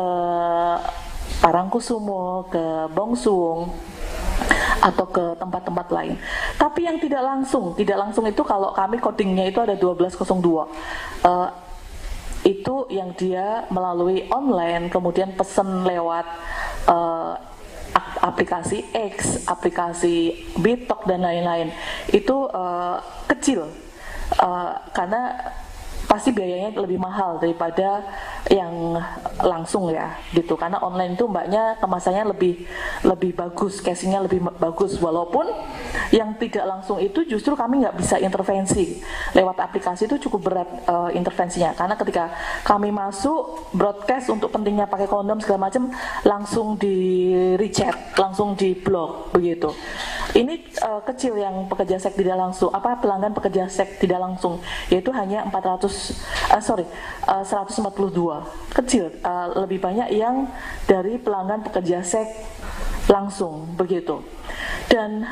Parangkusumo, ke Bongsuwung, atau ke tempat-tempat lain. Tapi yang tidak langsung itu kalau kami codingnya itu ada 1202. Itu yang dia melalui online, kemudian pesen lewat aplikasi X, aplikasi Bitok dan lain-lain. Itu kecil, karena pasti biayanya lebih mahal daripada yang langsung ya gitu, karena online itu mbaknya kemasannya lebih bagus, casingnya lebih bagus, walaupun yang tidak langsung itu justru kami nggak bisa intervensi lewat aplikasi, itu cukup berat intervensinya, karena ketika kami masuk broadcast untuk pentingnya pakai kondom segala macam langsung di reject, langsung di blok begitu. Ini kecil yang pekerja seks tidak langsung, pelanggan pekerja seks tidak langsung, yaitu hanya 142, kecil. Lebih banyak yang dari pelanggan pekerja seks langsung begitu. Dan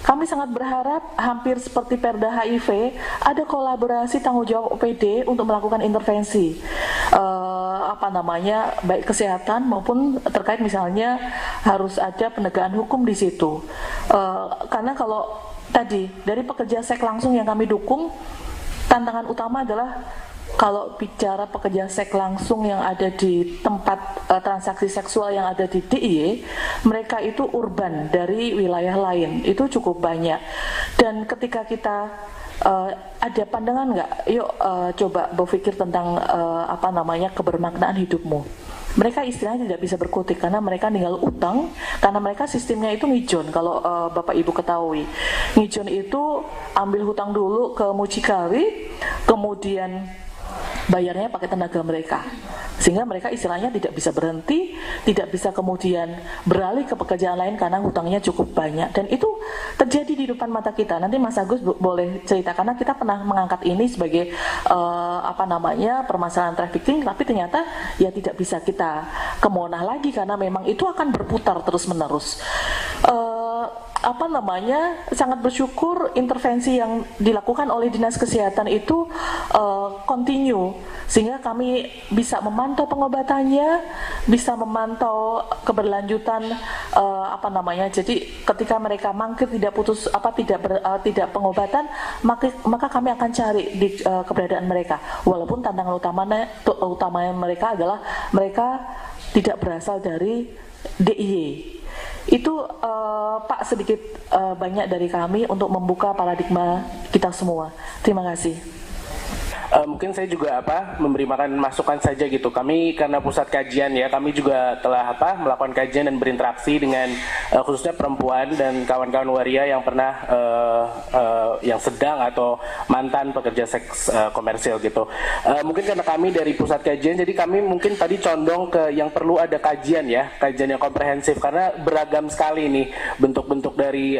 kami sangat berharap hampir seperti Perda HIV ada kolaborasi tanggung jawab OPD untuk melakukan intervensi baik kesehatan maupun terkait misalnya harus ada penegakan hukum di situ. Karena kalau tadi dari pekerja seks langsung yang kami dukung, tantangan utama adalah kalau bicara pekerja seks langsung yang ada di tempat transaksi seksual yang ada di DIY, mereka itu urban dari wilayah lain, itu cukup banyak. Dan ketika kita ada pandangan nggak, yuk coba berpikir tentang kebermaknaan hidupmu. Mereka istilahnya tidak bisa berkutik karena mereka tinggal utang, karena mereka sistemnya itu ngijon. Kalau Bapak Ibu ketahui, ngijon itu ambil hutang dulu ke mucikari, kemudian bayarnya pakai tenaga mereka, sehingga mereka istilahnya tidak bisa berhenti, tidak bisa kemudian beralih ke pekerjaan lain karena hutangnya cukup banyak. Dan itu terjadi di depan mata kita. Nanti Mas Agus boleh cerita, karena kita pernah mengangkat ini sebagai permasalahan trafficking, tapi ternyata ya tidak bisa kita kemonah lagi karena memang itu akan berputar terus menerus. Sangat bersyukur intervensi yang dilakukan oleh Dinas Kesehatan itu continue, sehingga kami bisa memantau pengobatannya, bisa memantau keberlanjutan jadi ketika mereka mangkir tidak putus tidak pengobatan, maka kami akan cari keberadaan mereka, walaupun tantangan utamanya mereka adalah mereka tidak berasal dari DIY. Itu Pak sedikit banyak dari kami untuk membuka paradigma kita semua. Terima kasih. Mungkin saya juga memberi masukan saja gitu. Kami karena pusat kajian ya, kami juga telah melakukan kajian dan berinteraksi dengan khususnya perempuan dan kawan-kawan waria yang pernah yang sedang atau mantan pekerja seks komersil gitu. Mungkin karena kami dari pusat kajian, jadi kami mungkin tadi condong ke yang perlu ada kajian ya, kajian yang komprehensif, karena beragam sekali nih bentuk-bentuk dari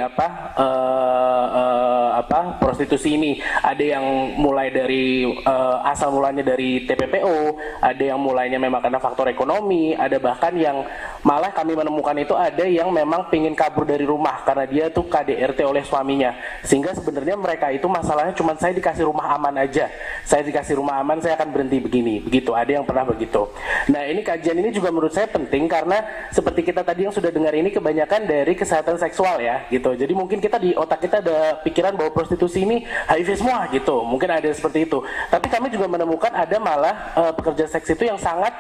prostitusi ini. Ada yang mulai dari asal mulanya dari TPPO, ada yang mulainya memang karena faktor ekonomi, ada bahkan yang malah kami menemukan itu ada yang memang pingin kabur dari rumah karena dia tuh KDRT oleh suaminya, sehingga sebenarnya mereka itu masalahnya cuma saya dikasih rumah aman aja, saya dikasih rumah aman saya akan berhenti begini, begitu, ada yang pernah begitu. Nah ini kajian ini juga menurut saya penting karena seperti kita tadi yang sudah dengar ini kebanyakan dari kesehatan seksual ya gitu, jadi mungkin kita di otak kita ada pikiran bahwa prostitusi ini HIV semua gitu, mungkin ada seperti itu. Tapi kami juga menemukan ada malah pekerja seks itu yang sangat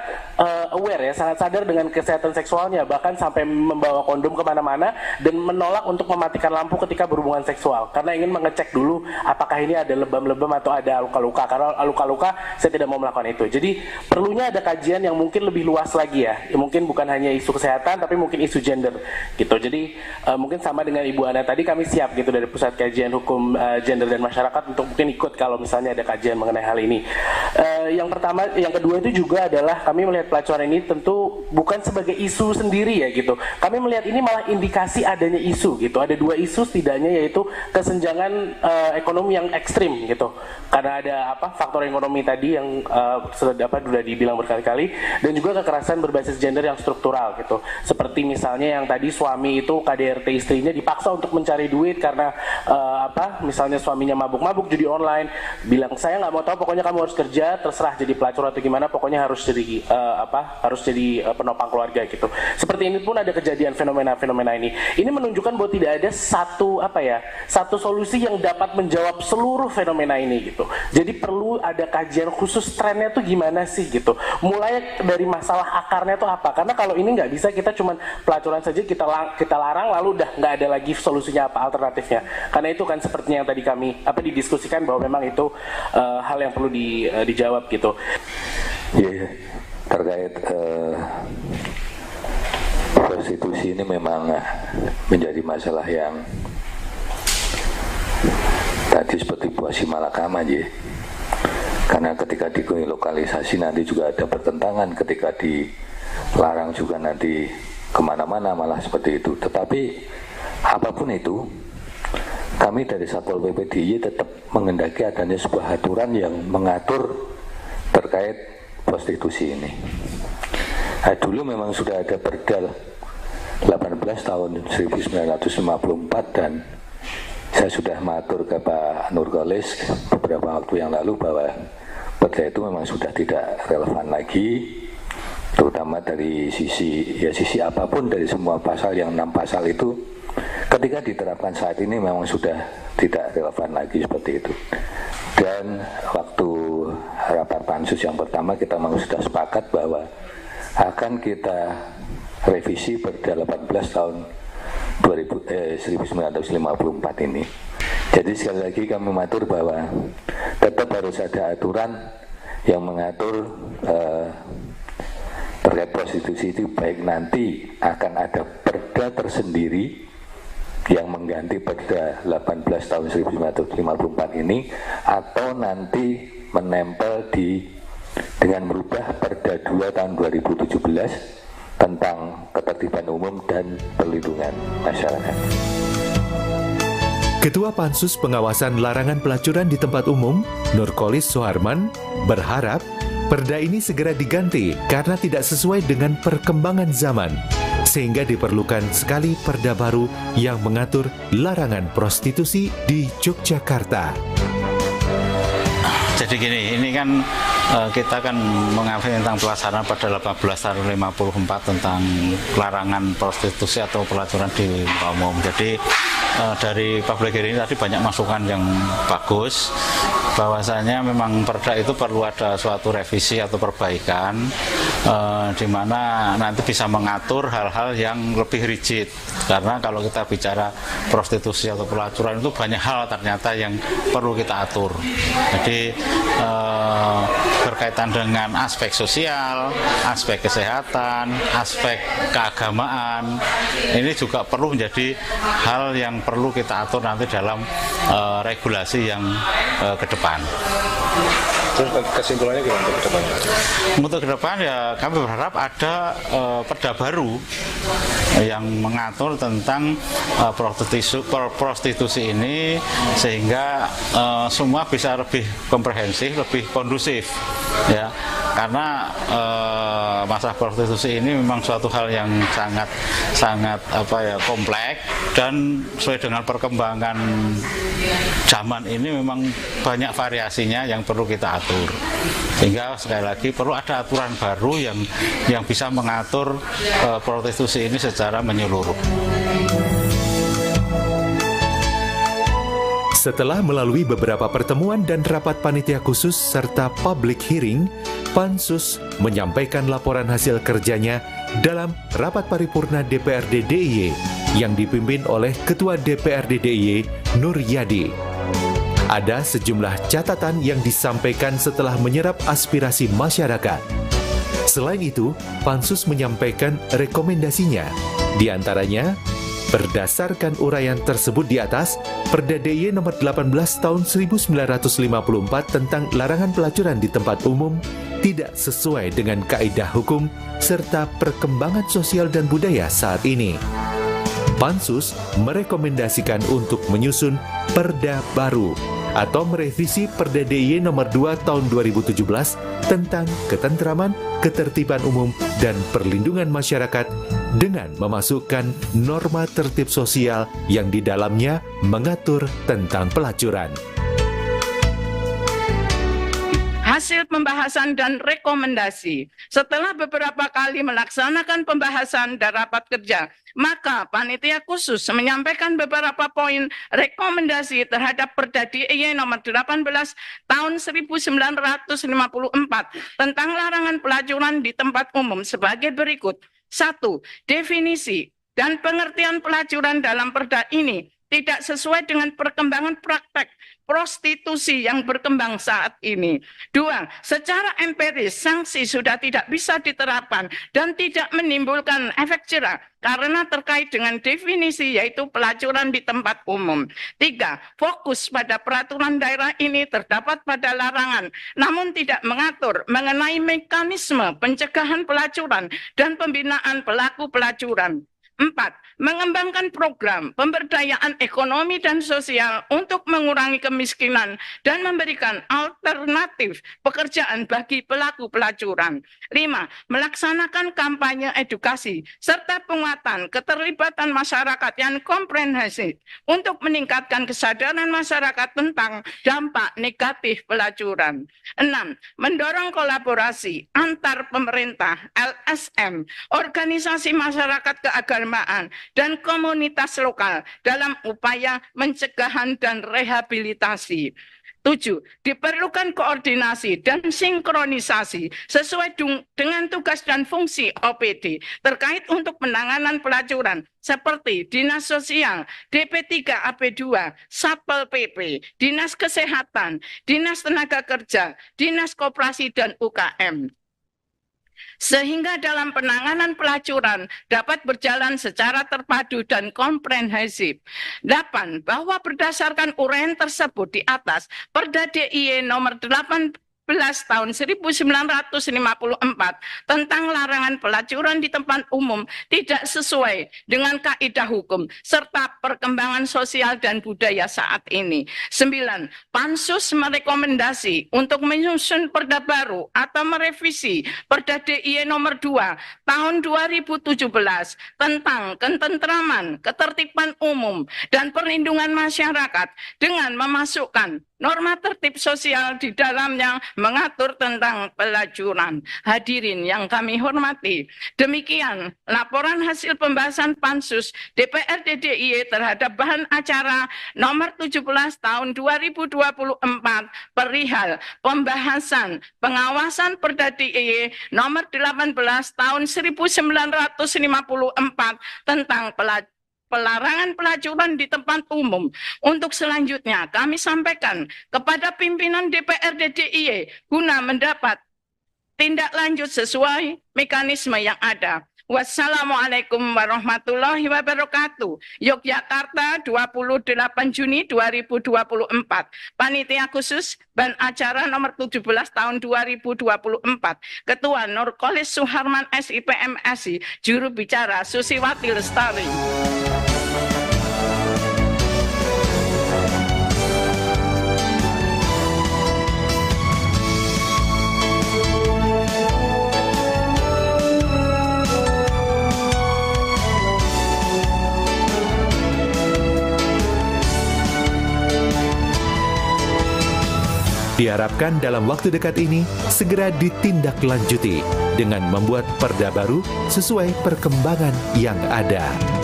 aware ya, sangat sadar dengan kesehatan seksualnya, bahkan sampai membawa kondom kemana-mana dan menolak untuk mematikan lampu ketika berhubungan seksual karena ingin mengecek dulu apakah ini ada lebam-lebam atau ada luka-luka, karena luka-luka saya tidak mau melakukan itu. Jadi perlunya ada kajian yang mungkin lebih luas lagi ya, mungkin bukan hanya isu kesehatan tapi mungkin isu gender gitu. Jadi mungkin sama dengan Ibu Ana tadi, kami siap gitu dari Pusat Kajian Hukum Gender dan Masyarakat untuk mungkin ikut kalau misalnya ada kajian mengenai hal ini. Yang pertama, yang kedua itu juga adalah kami melihat pelacuran ini tentu bukan sebagai isu sendiri ya gitu. Kami melihat ini malah indikasi adanya isu gitu. Ada dua isu setidaknya, yaitu kesenjangan ekonomi yang ekstrim gitu. Karena ada faktor ekonomi tadi yang sudah dibilang berkali-kali, dan juga kekerasan berbasis gender yang struktural gitu. Seperti misalnya yang tadi suami itu KDRT istrinya dipaksa untuk mencari duit karena misalnya suaminya mabuk-mabuk judi online, bilang saya nggak mau tahu, pokoknya kamu harus kerja, terserah jadi pelacur atau gimana, pokoknya harus jadi harus jadi penopang keluarga gitu. Seperti ini pun ada kejadian fenomena-fenomena ini. Ini menunjukkan bahwa tidak ada satu solusi yang dapat menjawab seluruh fenomena ini gitu. Jadi perlu ada kajian khusus trennya tuh gimana sih gitu. Mulai dari masalah akarnya tuh apa? Karena kalau ini nggak bisa kita cuman pelacuran saja kita larang lalu udah nggak ada lagi solusinya apa alternatifnya. Karena itu kan sepertinya yang tadi kami didiskusikan bahwa memang itu hal yang perlu dijawab gitu. Ya, terkait prostitusi ini memang menjadi masalah yang tadi seperti buah si malakama aja. Karena ketika dilokalisasi nanti juga ada pertentangan, ketika dilarang juga nanti kemana-mana malah seperti itu. Tetapi apapun itu, kami dari Satpol PP DIY tetap mengendaki adanya sebuah aturan yang mengatur terkait prostitusi ini. Nah, dulu memang sudah ada Perda 18 tahun 1954 dan saya sudah matur ke Pak Nurkolis beberapa waktu yang lalu bahwa Perda itu memang sudah tidak relevan lagi, terutama dari sisi apapun dari semua pasal yang 6 pasal itu ketika diterapkan saat ini memang sudah tidak relevan lagi seperti itu. Dan waktu rapat pansus yang pertama kita memang sudah sepakat bahwa akan kita revisi Perda 18 tahun 1954 ini. Jadi sekali lagi kami matur bahwa tetap harus ada aturan yang mengatur terkait prostitusi itu, baik nanti akan ada perda tersendiri yang mengganti Perda 18 tahun 1954 ini, atau nanti menempel dengan merubah Perda 2 tahun 2017 tentang ketertiban umum dan perlindungan masyarakat. Ketua Pansus Pengawasan Larangan Pelacuran di Tempat Umum, Nurkolis Soharman, berharap perda ini segera diganti karena tidak sesuai dengan perkembangan zaman, sehingga diperlukan sekali perda baru yang mengatur larangan prostitusi di Yogyakarta. Jadi gini, ini kan kita kan mengambil tentang pelaksanaan pada 18 tahun 54 tentang larangan prostitusi atau pelacuran di muka umum. Jadi dari public hearing tadi banyak masukan yang bagus, bahwasanya memang perda itu perlu ada suatu revisi atau perbaikan, di mana nanti bisa mengatur hal-hal yang lebih rigid. Karena kalau kita bicara prostitusi atau pelacuran itu banyak hal ternyata yang perlu kita atur. Jadi berkaitan dengan aspek sosial, aspek kesehatan, aspek keagamaan, ini juga perlu menjadi hal yang perlu kita atur nanti dalam regulasi yang ke depan. Terus kesimpulannya gimana ke depan? Untuk ke depan ya kami berharap ada perda baru yang mengatur tentang prostitusi ini, sehingga semua bisa lebih komprehensif, lebih kondusif, ya. Karena masalah prostitusi ini memang suatu hal yang sangat kompleks, dan sesuai dengan perkembangan zaman ini memang banyak variasinya yang perlu kita atur. Sehingga sekali lagi perlu ada aturan baru yang bisa mengatur prostitusi ini secara menyeluruh. Setelah melalui beberapa pertemuan dan rapat panitia khusus serta public hearing, Pansus menyampaikan laporan hasil kerjanya dalam rapat paripurna DPRD DIY yang dipimpin oleh Ketua DPRD DIY Nur Yadi. Ada sejumlah catatan yang disampaikan setelah menyerap aspirasi masyarakat. Selain itu, Pansus menyampaikan rekomendasinya, di antaranya berdasarkan uraian tersebut di atas, Perda DIY nomor 18 tahun 1954 tentang larangan pelacuran di tempat umum tidak sesuai dengan kaidah hukum serta perkembangan sosial dan budaya saat ini. Pansus merekomendasikan untuk menyusun perda baru atau merevisi Perda DIY nomor 2 tahun 2017 tentang ketentraman, ketertiban umum, dan perlindungan masyarakat dengan memasukkan norma tertib sosial yang di dalamnya mengatur tentang pelacuran. Hasil pembahasan dan rekomendasi. Setelah beberapa kali melaksanakan pembahasan dan rapat kerja, maka panitia khusus menyampaikan beberapa poin rekomendasi terhadap Perda DIY nomor 18 tahun 1954 tentang larangan pelacuran di tempat umum sebagai berikut. 1. Definisi dan pengertian pelacuran dalam perda ini tidak sesuai dengan perkembangan praktek prostitusi yang berkembang saat ini. 2. Secara empiris, sanksi sudah tidak bisa diterapkan dan tidak menimbulkan efek jera karena terkait dengan definisi yaitu pelacuran di tempat umum. 3. Fokus pada peraturan daerah ini terdapat pada larangan, namun tidak mengatur mengenai mekanisme pencegahan pelacuran dan pembinaan pelaku pelacuran. 4. Mengembangkan program pemberdayaan ekonomi dan sosial untuk mengurangi kemiskinan dan memberikan alternatif pekerjaan bagi pelaku pelacuran. 5. Melaksanakan kampanye edukasi serta penguatan keterlibatan masyarakat yang komprehensif untuk meningkatkan kesadaran masyarakat tentang dampak negatif pelacuran. 6. Mendorong kolaborasi antar pemerintah, LSM, organisasi masyarakat keagamaan dan komunitas lokal dalam upaya pencegahan dan rehabilitasi. 7. Diperlukan koordinasi dan sinkronisasi sesuai dengan tugas dan fungsi OPD terkait untuk penanganan pelacuran seperti Dinas Sosial, DP3 AP2, Satpol PP, Dinas Kesehatan, Dinas Tenaga Kerja, Dinas Koperasi dan UKM. Sehingga dalam penanganan pelacuran dapat berjalan secara terpadu dan komprehensif. 8. Bahwa berdasarkan uraian tersebut di atas, Perda DIY nomor 18 tahun 1954 tentang larangan pelacuran di tempat umum tidak sesuai dengan kaidah hukum serta perkembangan sosial dan budaya saat ini. 9. Pansus merekomendasi untuk menyusun perda baru atau merevisi Perda DIY nomor 2 tahun 2017 tentang ketentraman, ketertiban umum, dan perlindungan masyarakat dengan memasukkan norma tertib sosial di dalamnya mengatur tentang pelacuran. Hadirin yang kami hormati, demikian laporan hasil pembahasan Pansus DPRD DIY terhadap bahan acara nomor 17 tahun 2024 perihal pembahasan pengawasan Perda DIY nomor 18 tahun 1954 tentang pelarangan pelacuran di tempat umum. Untuk selanjutnya kami sampaikan kepada pimpinan DPRD DIY guna mendapat tindak lanjut sesuai mekanisme yang ada. Wassalamualaikum warahmatullahi wabarakatuh. Yogyakarta, 28 Juni 2024. Panitia khusus ban acara nomor 17 tahun 2024. Ketua Nurkolis Suharman SIPM SI, juru bicara Susiwati Lestari. Diharapkan dalam waktu dekat ini segera ditindaklanjuti dengan membuat perda baru sesuai perkembangan yang ada.